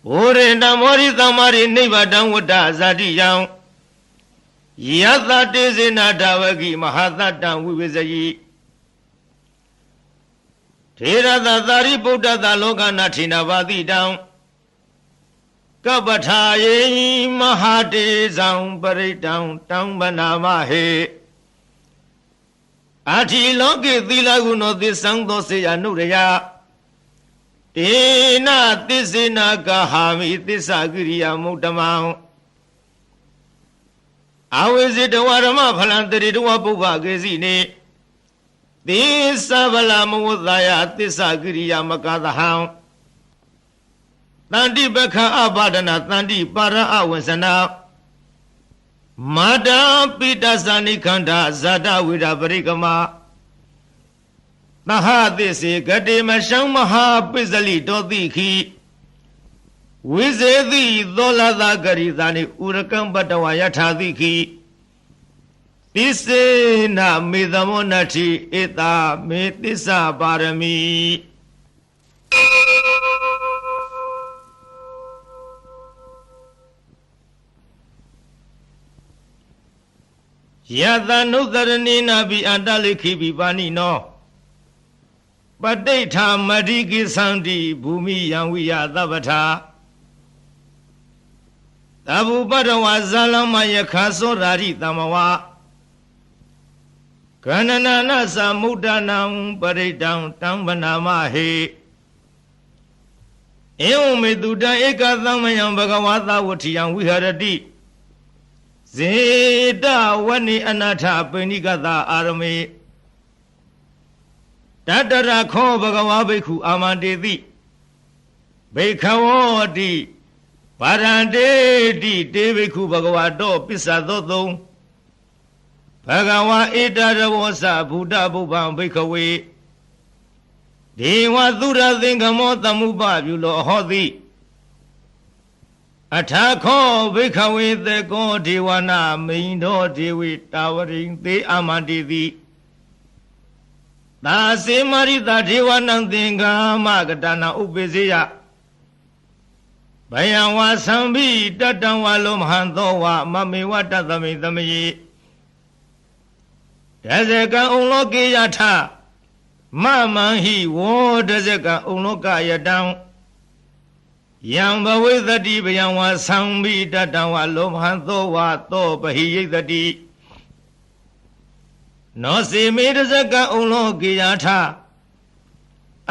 [SPEAKER 1] ဩရေတံမောရိသမ္မာရိနိဗ္ဗာတံဝတ္တဇာတိယံယသတေဇေနာဓဝကိမဟာသတ္တံဝိဝေဇယိထေရသသာရိပုတ္တသလောကနာထိနာဘာတိတံကပ္ပထာယေမဟာတေဇံပရိတံတံဗနာမဟေအာထိလောကေသီလဂုဏောသစ္စံသောစေယနုရယတေနသစ္စေနာကဟာမိသစ္စာကိရိယာမုဒ္ဓမံအဝိဇိတဝရမဖလံတရိတဝပုဗ္ဗကေစီနေသစ္စာဗလာမဝသယသစ္စာကိရိယာမကသဟံတန္တိပခအပါဒနာတန္တိပါရအဝဇ္ဇနာမာတာပိတသနိခန္ဓာဇာတဝိရပရိကမသဟသစ္စေဂတိမရှံမဟာပိစလိတောတိခိဝိဇေတိသောလသဂရိသနိဥရကံပတဝယထာတိခိသစ္စေနမေသမောနတိဧတာမေသစ္စာပါရမီယတနုတရဏိနာဘိအတလိခိဘိပါဏိနောပဋိဋ္ဌာမတိကိသန္တိဘူမိယံဝိယသဗ္ဗထာသဗ္ဗုပတဝါဇာလမယခာသောရာရိတမဝါကန္နနာနသမုဒ္ဒနံပရိတံတံဗနာမဟေဧဝမေတုတံဧကသမယံဘဂဝါသဝဋ္ဌိယံဝိဟရတိ ဇေတဝနိအနာထပိဏိကသာအာရမေတတရခောဘဂဝါဘိက္ခုအာမန္တေတိဘိက္ခဝောတိပါရန္တေတိတေဘိက္ခုဘဂဝါတောပစ္ဆသောသုံးဘဂဝါဧတရဝောသဗုဒ္ဓဘုဗ္ဗံဘိက္ခဝေဒေဝသုရသင်္ကမောသမုပပြုလောဟောတိအထာခောဘိက္ခဝေသေကောဒေဝနာမိန်တော်ဒေဝေတာဝရိံသေအာမန္တိတိသာစေမရိတာဒေဝနံသင်္ကာမကတနာဥပိစေယဘယံဝါသံဘိတတံဝါလောမဟံသောဝမမေဝတသမိသမယေတဇကံဩလောကေယထမမံဟိဝောတဇကံဩလောကယတံယံဘဝေသတိဘယံဝါသံဘိတတံဝါလောမဟံသောဝသောပဟိယိတတိနောစေမေတဇကံဩလောကေယထ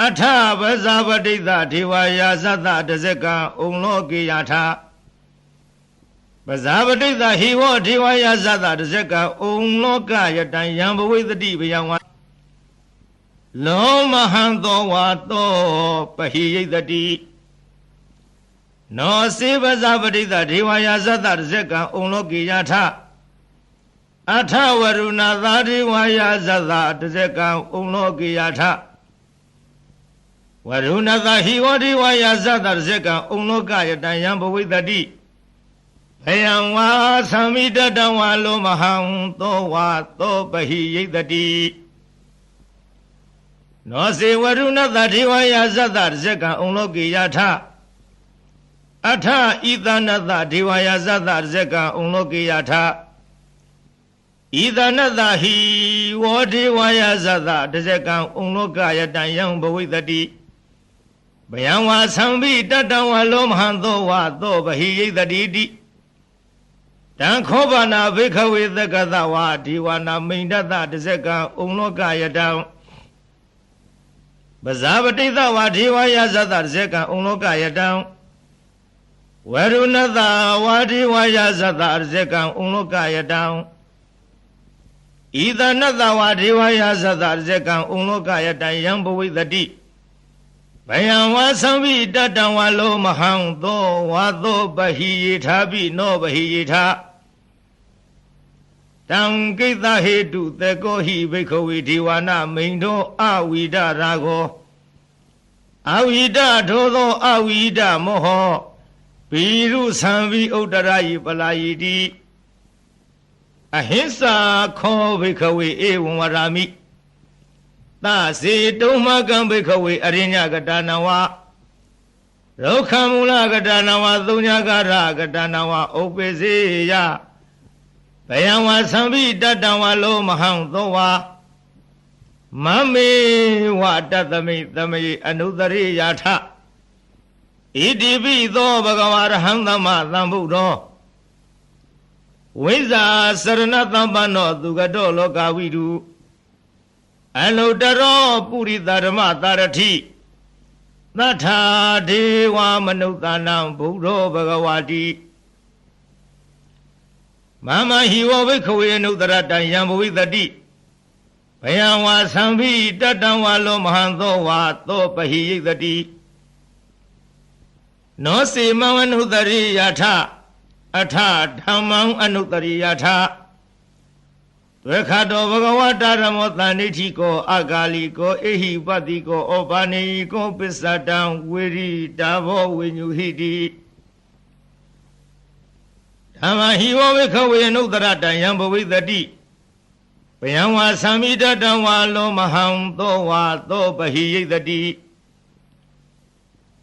[SPEAKER 1] အထပဇာပတိသဒေဝယာသတတဇကံဩလောကေယထပဇာပတိသဟိဝောဒေဝယာသတတဇကံဩလောကယတံယံဘဝေသတိဘယံဝါလောမဟံသောဝါသောပဟိယိတတိနောစေပဇာပတိသဒေဝယာသတတဇကံဩလောကေယထအထဝရုဏသာဒေဝယာသတဇကံဩလောကေယထဝရုဏသာဟိဝဒေဝယာသတဇကံဩလောကယတံယံဘဝိတတိဘယံဝါသံမိတတံဝါလောမဟံသောဝါသောပဟိယိတတိနောစေဝရုဏသာဒေဝယာသတဇကံဩလောကေယထအထဣသနတဒေဝယာသတဇကံဩလောကေယထဣသနတဟိဝဒေဝယာသတဇကံဩလောကယတံယံဘဝိတတိဘယံဝါသံဘိတတံဝါလောမဟံသောဝါသောပဟိယိတတိတိတံခောဘာနာဘိက္ခဝေသက္ကသဝါဒေဝနာမိန်တတတဇကံဩလောကယတံပဇာပတိသဝါဒေဝယာသတဇကံဩလောကယတံဝရုဏသဝါဒေဝယာသတဇကံဩလောကယတံဣသနတဝါဒေဝယာသတဇကံဩလောကယတံယံဘဝိတတိဘယံဝါသံဘိတတံဝါလောမဟံသောဝါသောပဟိယေထာပိနောပဟိယေထာတံကိတဟေတုသေကောဟိဘိက္ခဝေဒေဝနာမိန်တော်အဝိဒရာဂောအဝိဒထိုသောအဝိဒမောဟဘိရုသံဘိဥတ္တရာယိပလာယိတိအဟိစ္ဆာခောဘိက္ခဝေဧဝံဝရာမိသစေတုံမကံဘိက္ခဝေအရိညကတနဝရုခမူလကတနဝသုံးညကာရကတနဝဥပ္ပစေယဘယံဝါသံဘိတတံဝါလောမဟံသောဝါမမေဝတတမိသမယေအနုတရိယာထဣတိပိသောဘဂဝါရဟံသမ္မာသမ္ဗုဒ္ဓောဝိဇ္ဇာစရဏသမ္ပန္နောသူကတောလောကဝိတုအနုတရောပုရိသဓမ္မတာရတိသတ္ထာဒေဝမနုဿာနံဘုဒ္ဓောဘဂဝါတိမမဟိဝဘိက္ခဝေအနုတရတံယံဘဝိတတိဘယံဝါသံဘိတတံဝါလောမဟံသောဝါသောပဟိယိတတိနောစေမံအနုတရိယထအထဓမ္မံအနုတရိယထသွေခတောဘဂဝတာရမောတဏိဋ္ဌိကောအဂါလိကောအေဟိပတိကောဩဘာနေကောပစ္စတံဝေရိတာဘောဝိညုဟိတိဓမ္မဟိဝဝိခဝေအနုတရတံယံဘဝိတတိဘယံဝါသံမိတတံဝါလောမဟံသောဝါသောပဟိယိတတိ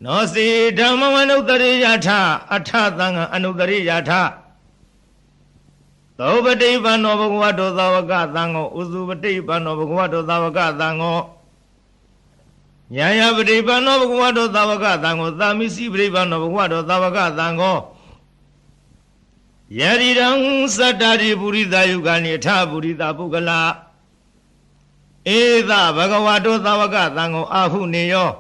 [SPEAKER 1] နောစေဓမ္မဝနုတရိယထအထသံဃအနုတရိယထသောပတိပန္နောဘဂဝတောသာဝကသံဃောဥစုပတိပန္နောဘဂဝတောသာဝကသံဃောညာယပတိပန္နောဘဂဝတောသာဝကသံဃောသာမိစီပတိပန္နောဘဂဝတောသာဝကသံဃောယရိရံသတ္တရိပုရိသယုဂာနိထပုရိသပုဂ္ဂလာဧသဘဂဝတောသာဝကသံဃောအာဟုနေယော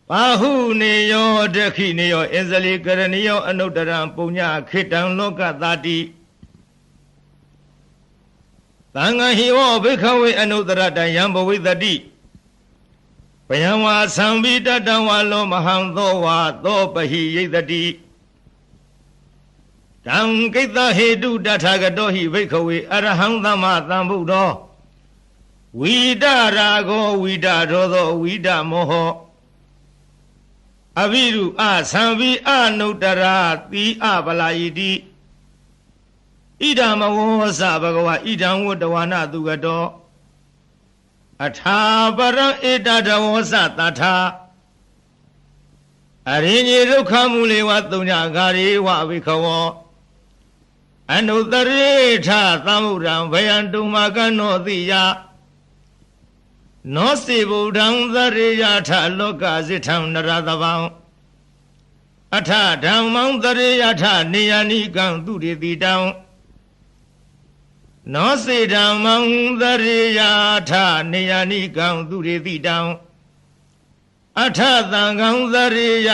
[SPEAKER 1] ဘာဟုနေယောဒခိနေယောအင်္ဇလိကရဏီယောအနုတ္တရံပုညခေတံလောကတာတိ ံဃာဟိဝဘိခဝေအနုတရတယံဘဝိတတိဘယံဝါသံဝိတတံဝါလောမဟံသောဝါသောပဟိယိတတိတံကိတဟေတုတထာဂတောဟိဘိခဝေအရဟံသမ္မာသမ္ဗုဒ္ဓောဝိဒရာဂောဝိဒရောသောဝိဒမောဟအဘိရုအသံဝိအနုတရာတိအပလာယိတိဣဒမဝောသဘဂဝါဣဒံဝတ္တဝနာသူကတောအထာပရံဣတတဝောသတထာအရိညေဒုက္ခမူလေဝသုံးညဂါရေဝဝိခဝောအနုတရေထသမုဒံဘယံတုမကနောတိယနောစေဗုဒ္ဓံသရေယထလောကစိထံနရသဗံအထဓမ္မံသရေယထနေယနိကံသူရိတိတံနောစေဓမ္မံသရေယထနေယနိကံသူရိတိတံအထသံဃံသရေယ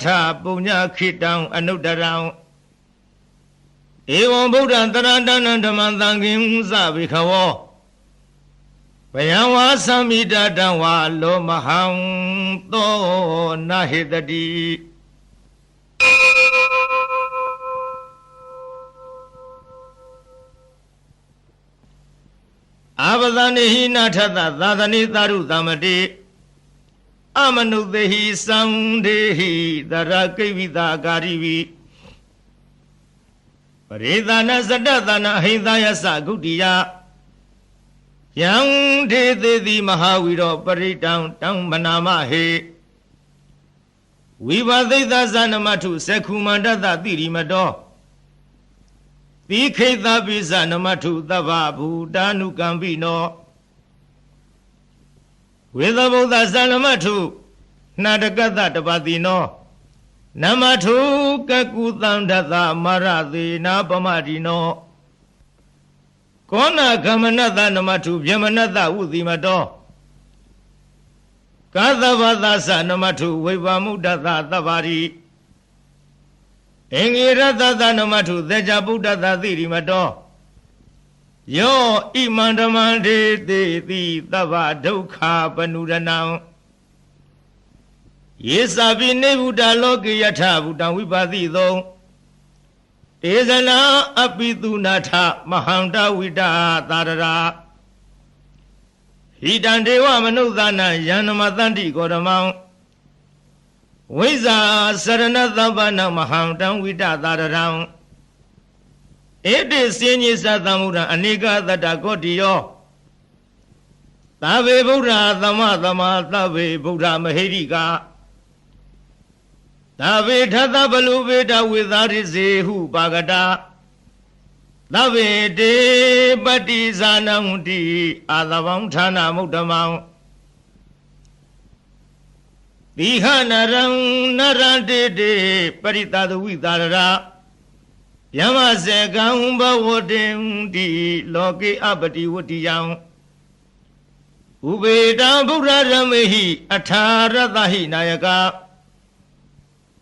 [SPEAKER 1] ထပုညခိတံအနုတရံဧဝံဗုဒ္ဓံတရတနံဓမ္မံသံဃင်သဗိခဝောဘယံဝါသမိတတံဝါလောမဟံသောနာဟိတတိအာပဒနိဟိနာထသသာသနိသာရုသမတိအမနုသေဟိသံဒေဟိတရကိဝိတာကာရိဝိပရိသနာစတ္တသနာဟိသယသဂုတိယယံဒေသေတိမဟာဝီရောပရိတံတံမနာမဟေဝိဘသိသဇနမထုသက္ခုမန္တသတိရိမတောသီခိတပိဇနမထုသဗ္ဗဘူတာနုကံပိနောဝေသဗုဒ္ဓဇနမထုနာတကတတပတိနောနမထုကကုသံဒသမရသေနာပမတိနောကောနာကမနတနမထုဗျမနတဝုတိမတောကာသဗသသနမထုဝိဗမုဒ္ဒသသဗ္ဗရိအင်္ဂိရတသနမထုသေချာဗုဒ္ဓသသိရိမတောယောဣမန္တမန္တေတိတိသဗ္ဗဒုက္ခပနုရဏံယေသဗိနေဗုဒ္ဓလောကေယထဗုဒ္ဓဝိပါတိသောဧဇနာအပိတုနာထမဟန္တဝိတာသာရရာဟိတံဒေဝမနုဿာနံယန္နမတန္တိကောဓမံဝိဇာစရဏသဗ္ဗနံမဟန္တံဝိတာသာရရံဧတိစေညိသသမုဒ္ဒံအနေကသတ္တကောတိယောသဗ္ဗေဗုဒ္ဓသမသမသဗ္ဗေဗုဒ္ဓမဟိရိကာသဗ္ဗေထသဗလူဝေဒဝေသာရိစေဟုပါကတာသဗ္ဗေတေပတိဇာနံတိအာသဗံဌာနမုဒ္ဓမံသီဟနရံနရတေတေပရိသသဝိသာရယမစေကံဘဝတေတိလောကေအပတိဝတ္တိယံဥပေတံဗုဒ္ဓရမေဟိအထာရတဟိနာယက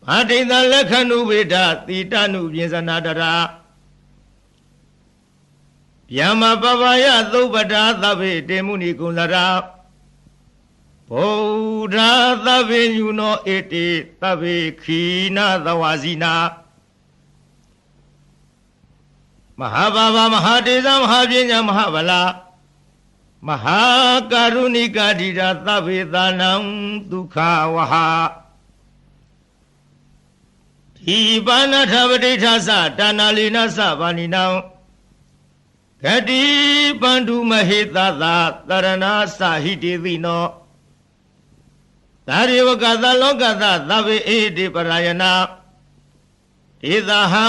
[SPEAKER 1] ဘာတိတလက္ခဏုဝေဒတိတနုပြင်စနာတရာယမပပယသုပ္ပတာသဗ္ဗေတေမုနိကုလရာဗုဒ္ဓသဗ္ဗေညုနောဧတေသဗ္ဗေခိနာသဝါစီနာမဟာဘာဝမဟာတေဇမဟာပညာမဟာဗလာမဟာကာရုဏိကာဓိတာသဗ္ဗေသာနံဒုက္ခဝဟာဒီပါဏထပဋိဋ္ဌသတာနာလီနသဗာနိနံဂတိပန္တုမဟေသသတရဏသဟိတေတိနောသာရိဝကသလောကသသဗ္ဗေဧတိပရယနာဧသဟံ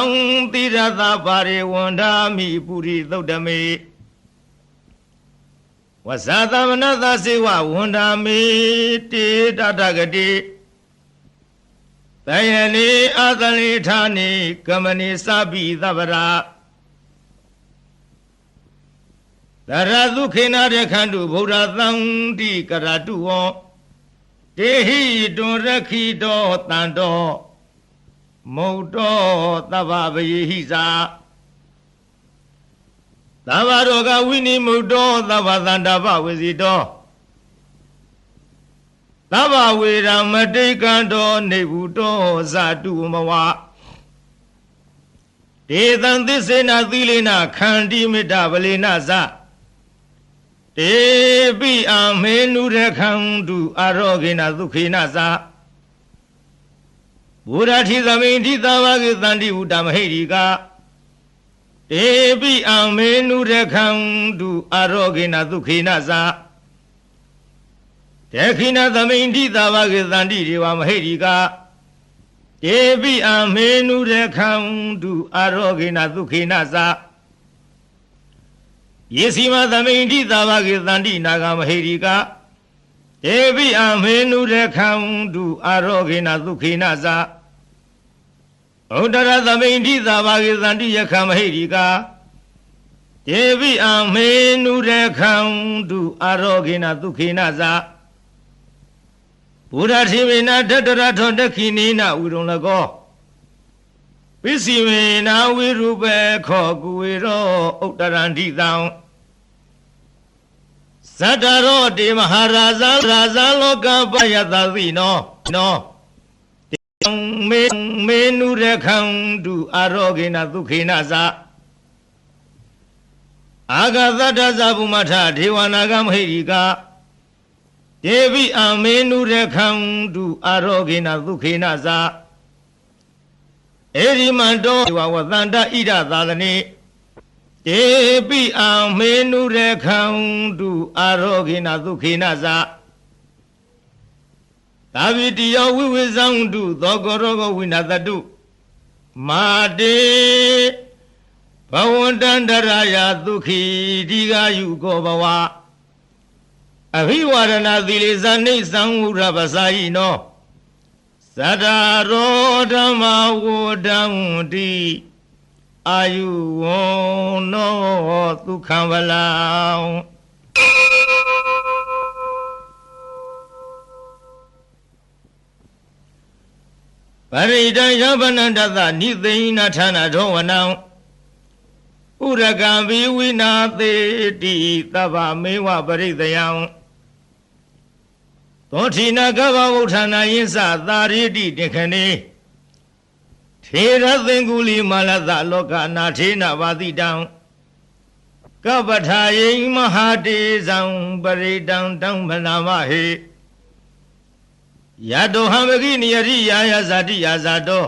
[SPEAKER 1] တိရသပါရိဝန္ဓာမိပုရိသုတ်တမေဝဇာသမနသစေဝဝန္ဓာမေတေတတဂတိတယနေအာသလိဌာနေကမနိသဗ္ဗိသဗ္ဗရာတရသုခေနရခန္တုဗုဒ္ဓသံတိကရတုဝောတေဟိတွန်ရခိတောတန်တောမုတ်တောသဗ္ဗဗယေဟိသာ သဗ္ဗရောဂဝိနိမုတ္တောသဗ္ဗသန္တာပဝေစီတောသဗ္ဗဝေရမတိကံတောနေဘူးတောဇာတုမဝဒေသံသစ္စေနသီလေနခန္တိမေတ္တဗလေနဇတေပိအမေနုရခန္တုအာရောဂေနဒုခေနဇဘုရားထိသမိန်ထိသာဝကေတန္တိဝုတမဟိရိကာတေပိအမေနုရခန္တုအာရောဂေနဒုခေနဇတေခိနသမိန်ထိသာဝကေတန္တိဒေဝမဟိရိကာတေပိအမေနုရခန္တုအာရောဂေနဒုခေနဇယေစီမသမိန်ထိသာဝကေတန္တိနာဂမဟိရိကာတေပိအမေနုရခန္တုအာရောဂေနဒုခေနဇဩဒရသမိန်ထိသာဝကေတန္တိယခမဟိရိကာတေပိအမေနုရခန္တုအာရောဂေနဒုခေနဇဘုရားတိမေနတတရထောတခိနိနဝိရုံလကောပိစီမေနဝိရုပေခောကုဝေရောဥတ္တရန္တိတံဇတ္တရောတေမဟာရာဇလောကပယတသိနောမေနုရခန္တုအာရောဂေနဒုခေနဇအာဂသတ္တဇဗုမထဒေဝနာဂမဟိရိကာတေပိအမေနုရခန္တုအာရောဂေနဒုခေနဇဧရိမန္တောဝဝသန္တဣဒသာသနေတေပိအမေနုရခန္တုအာရောဂေနဒုခေနဇသာဝိတိယောဝိဝေဇံတုသောကောရောဂဝိနသတုမာတေဘဝန္တန္တရာယဒုခိဒီဃာယုကောဘဝအဘိဝရဏသီလေဇာနိသံဝရပစာယိနောသတ္တရောဓမ္မဝဒံတိအာယုဝနောဒုက္ခံဗလံပရိဒံယဗနန္တသနိသိဏဌာနဒောဝနံဥရကံဘိဝိနာသေတိသဗ္ဗမေဝပရိသယံသောထိနာကဗ္ဗဝဋ္ဌာနာယင်းစသာရိတိတေခဏေထေရသင်္ကုလီမာလသလောကနာထေနဝါတိတံကပ္ပထာယိမဟာတေဇံပရိတံတံဗနာမဟေယတောဟံမကိနိယရိယာယဇာတိယာဇာတော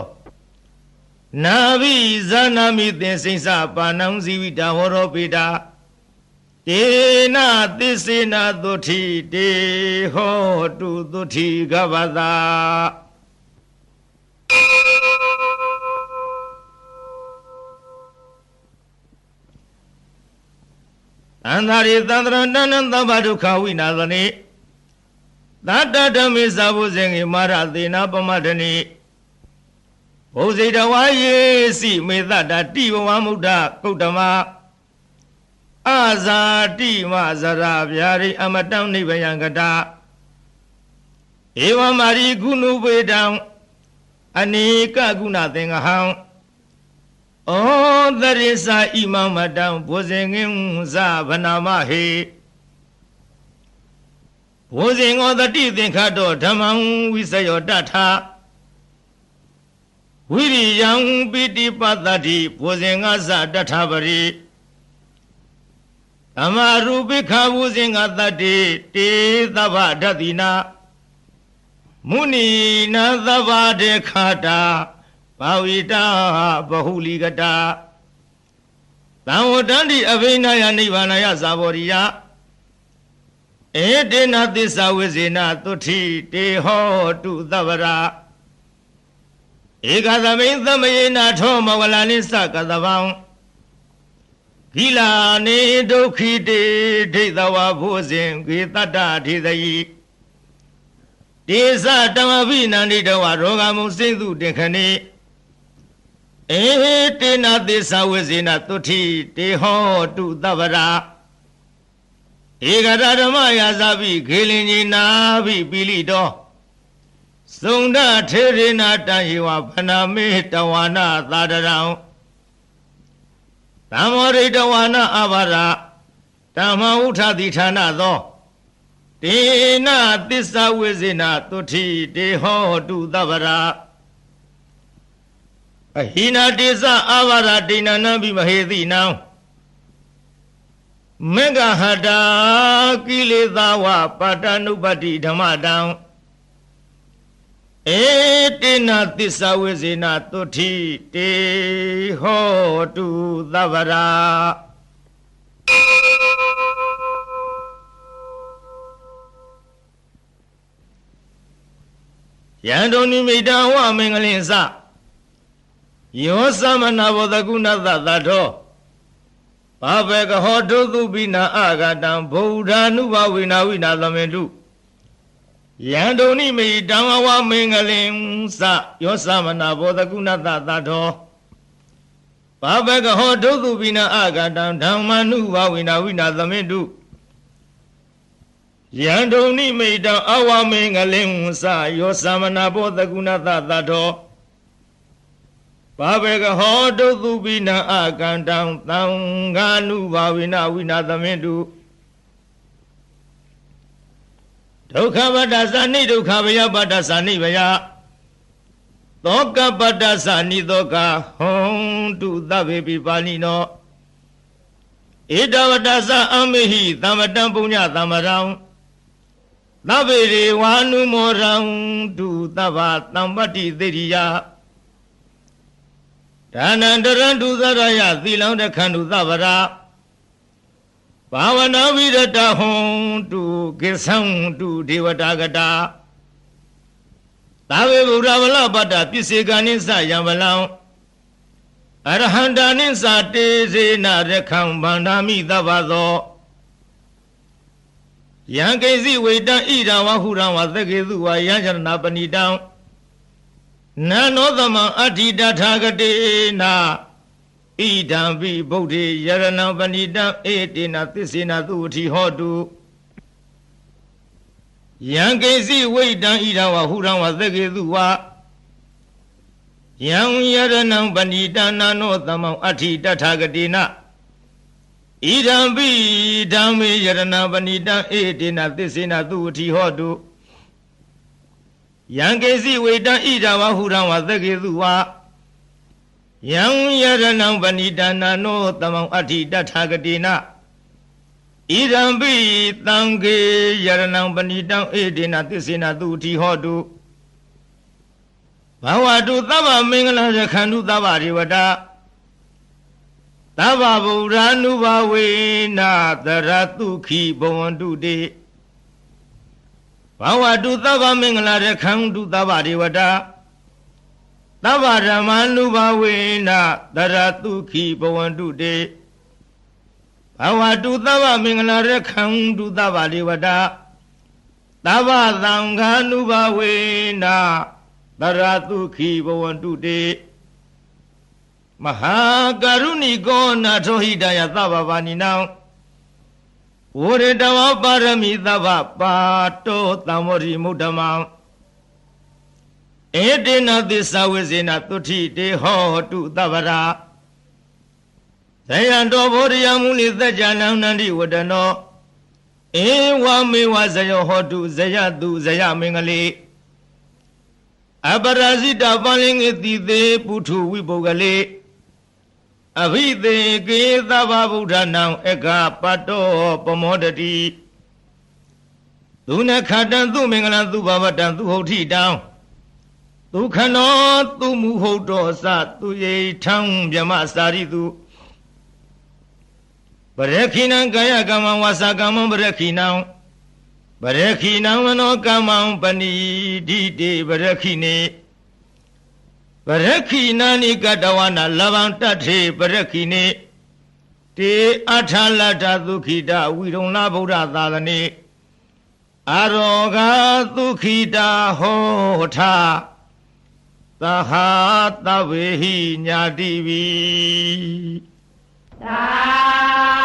[SPEAKER 1] နာဘိဇာနာမိသင်္စိဉ္စပါဏံဇီဝိတာဟောရောပိတာတေနသစ္စေနသုထိတေဟောတုသုထိကဗ္ဗသာသန္တာရိသန္တရဏနံသဗ္ဗဒုက္ခဝိနာသနေသတ္တဓမ္မေသဗုဇင်္ဂေမာရသေနာပမဒနိဘုဇိတဝါယေစီမေတ္တတိဘဝမုဒ္ဒကုတ္တမအာဇာတိမဇရာဗျာရိအမတံနိဗ္ဗယံကတာဧဝမာရိကုဏုပေတံအနိကကုဏသင်္ဃဟံဩသရိသဣမမတံဘုဇင်္ဂင်ဇဗနာမဟေဘုဇင်္ဂောတတိသင်္ခတောဓမ္မံဝိစယောတထာဝိရိယံပိတိပတ္တိဘုဇင်္ဂဇတထာပရိဓမ္မရူပိခာဘုဇင်္ဂတတိတေသဗ္ဗဓတ္တိနာမုဏီနာသဗ္ဗဒေခတာဘာဝိတာဘဟုလိကတာသံဝတ္တန္တိအဘိနယနိဗ္ဗာနယဇာဘောရိယဧတေနသစ္စာဝိဇေနသုထိတေဟောတုသဗ္ဗရာဧကသမိန်သမယေနထောမဝလနိစ္စကသဗံဂိလာနေဒုက္ခိတေဒိဋ္ဌဝဘုဇင်ဂေတတ္တထေသယိတေသတမဘိနန္တိတဝရောဂမုစိသုတေခဏေဧတေနသစ္စာဝိဇေနသုထိတေဟောတုသဗ္ဗရာဧကရဓမ္မယာဇပိခေလင်ကြီးနာပိပိလိတောသုန္ဒထေရေနာတံယေဝဖနာမေတဝါနာသာဒရံ သမ္မောရိတဝါနအဘာရဓမ္မဥထတိဌာနသောတေနသစ္စာဝိဇေနသုတိတေဟောတုသဗ္ဗရာအဟိနာတေသအဘာရဒိဏနံပိမဟေတိနံမေဃဟတာကိလေသာဝပါတနုပတိဓမ္မတံဧတေနသစ္စာဝိဇေနသုတိတေဟောတုသဗ္ဗရာယံတုန်နိမိတံဝမင်္ဂလင်္စယောသမနာဘောတကုဏသသတောဘာဘေကဟောတုသုပိနာအာဂတံဗုဒ္ဓ ानु ဘဝိနာဝိနာသမင်တုယံတုန်နိမိတံဝမင်္ဂလင်္စယောသမနာဘောတကုဏသသတောဘာဘေကဟောတုသုပိနာအာဂတံဓမ္မ ानु ဘဝိနာဝိနာသမင်တုယံတုန်နိမိတံအဝမင်္ဂလင်္စယောသမနာဘောတကုဏသသတောဘာဘေကဟောတုသုပိနံအာကန္တံသံဃာနုဘာဝိနဝိနာသမင်တုဒုက္ခပတ္တသနိဒုက္ခဗယပတ္တသနိဗယသောကပတ္တသနိသောကဟွန်တုသဗ္ဗေပိပါဏိနောဧတဝတ္တသအမေဟိသမ္မတံပုညသမ္မရံသဗ္ဗေရေဝါနုမောရံတုသဗ္ဗသမ္ပတ္တိသေရိယဒါနန္တရံဒုသရယသီလံတခန္ဓုသဗ္ဗရာဘာဝနာဝိရတဟွန်တုကိသံတုဒေဝတာကတာသာဝေဗုဒ္ဓဗလပတ္တပစ္စေကနိသယံဗလံအရဟန္တာနိသတေဇေနရခံဗန္ဓာမိသဗ္ဗသောယံကိစီဝေတံဣဒံဝဟုရံဝသကေသုဝယံချရဏပဏိတံနနောသမံအဋ္ဌိတထာဂတေနာဣဒံပိဗုဒ္ဓေယရဏံပဏိတံဧတေနသစ္စေနသုဝတိဟောတုယံကိစီဝိတံဣဒံဝဟုရံဝသကေသုဝယံယရဏံပဏိတံနနောသမံအဋ္ဌိတထာဂတေနာဣဒံပိဓမ္မေယရဏံပဏိတံဧတေနသစ္စေနသုဝတိဟောတုယံကေစီဝေတံဣဒဝဟုရံဝသကေသုဝယံယရဏံပဏိတံနာနောသမံအဋ္ဌိတထာဂတေနဣဒံပိသံဃေယရဏံပဏိတံဧတေနသစ္စေနသုတိဟောတုဘဝတုသဗ္ဗမင်္ဂလရခန္တုသဗ္ဗရေဝတာသဗ္ဗဗုဒ္ဓ ानु ဘဝေနာတရတုခိဘဝန္တုတေဘာဝတုသဗ္ဗမင်္ဂလာရခန္တုသဗ္ဗဒေဝတာသဗ္ဗဓမ္မာနုဘဝေနတရတုခိဘဝန္တုတေဘာဝတုသဗ္ဗမင်္ဂလာရခန္တုသဗ္ဗဒေဝတာသဗ္ဗသံဃာနုဘဝေနတရတုခိဘဝန္တုတေမဟာကရုဏိကောနာထောဟိတယသဗ္ဗဗာနိနံဝရတဝပါရမိသဗ္ဗပါတောသံဝရိမုဒ္ဓမံဧတေနသစ္စာဝိဇေနသုတိတေဟောတုသဗ္ဗရာဇယံတောဘောဓယမုနိသัจจနံနန္တိဝတနောဧဝမေဝဇယောဟောတုဇယတုဇယမင်္ဂလေအပရဇိတပလင်္ဂတိသေးပုထုဝိပုဂ္ဂလေအဘိသေကေသဗ္ဗဗုဒ္ဓနံဧကပတ္တောပမောတတိသူနခတံသူမင်္ဂလံသူဘဝတံသူဟုတ်ထိတံသူခနောသူမူဟုတ်တော်စသူယေထံမြမစာရိတုပရခိဏံကာယကမ္မဝါစာကမ္မပရခိဏံပရခိဏံမနောကမ္မံပဏိဒိတေပရခိနေပရခိနာနိကတဝနာလဗံတထေပရခိနေတေအထာလတ္တသုခိတဝိရုံလဗုဒ္ဓသာသနေအရောဂသုခိတဟောထသဟာတဝေဟိညာတိဝိသာ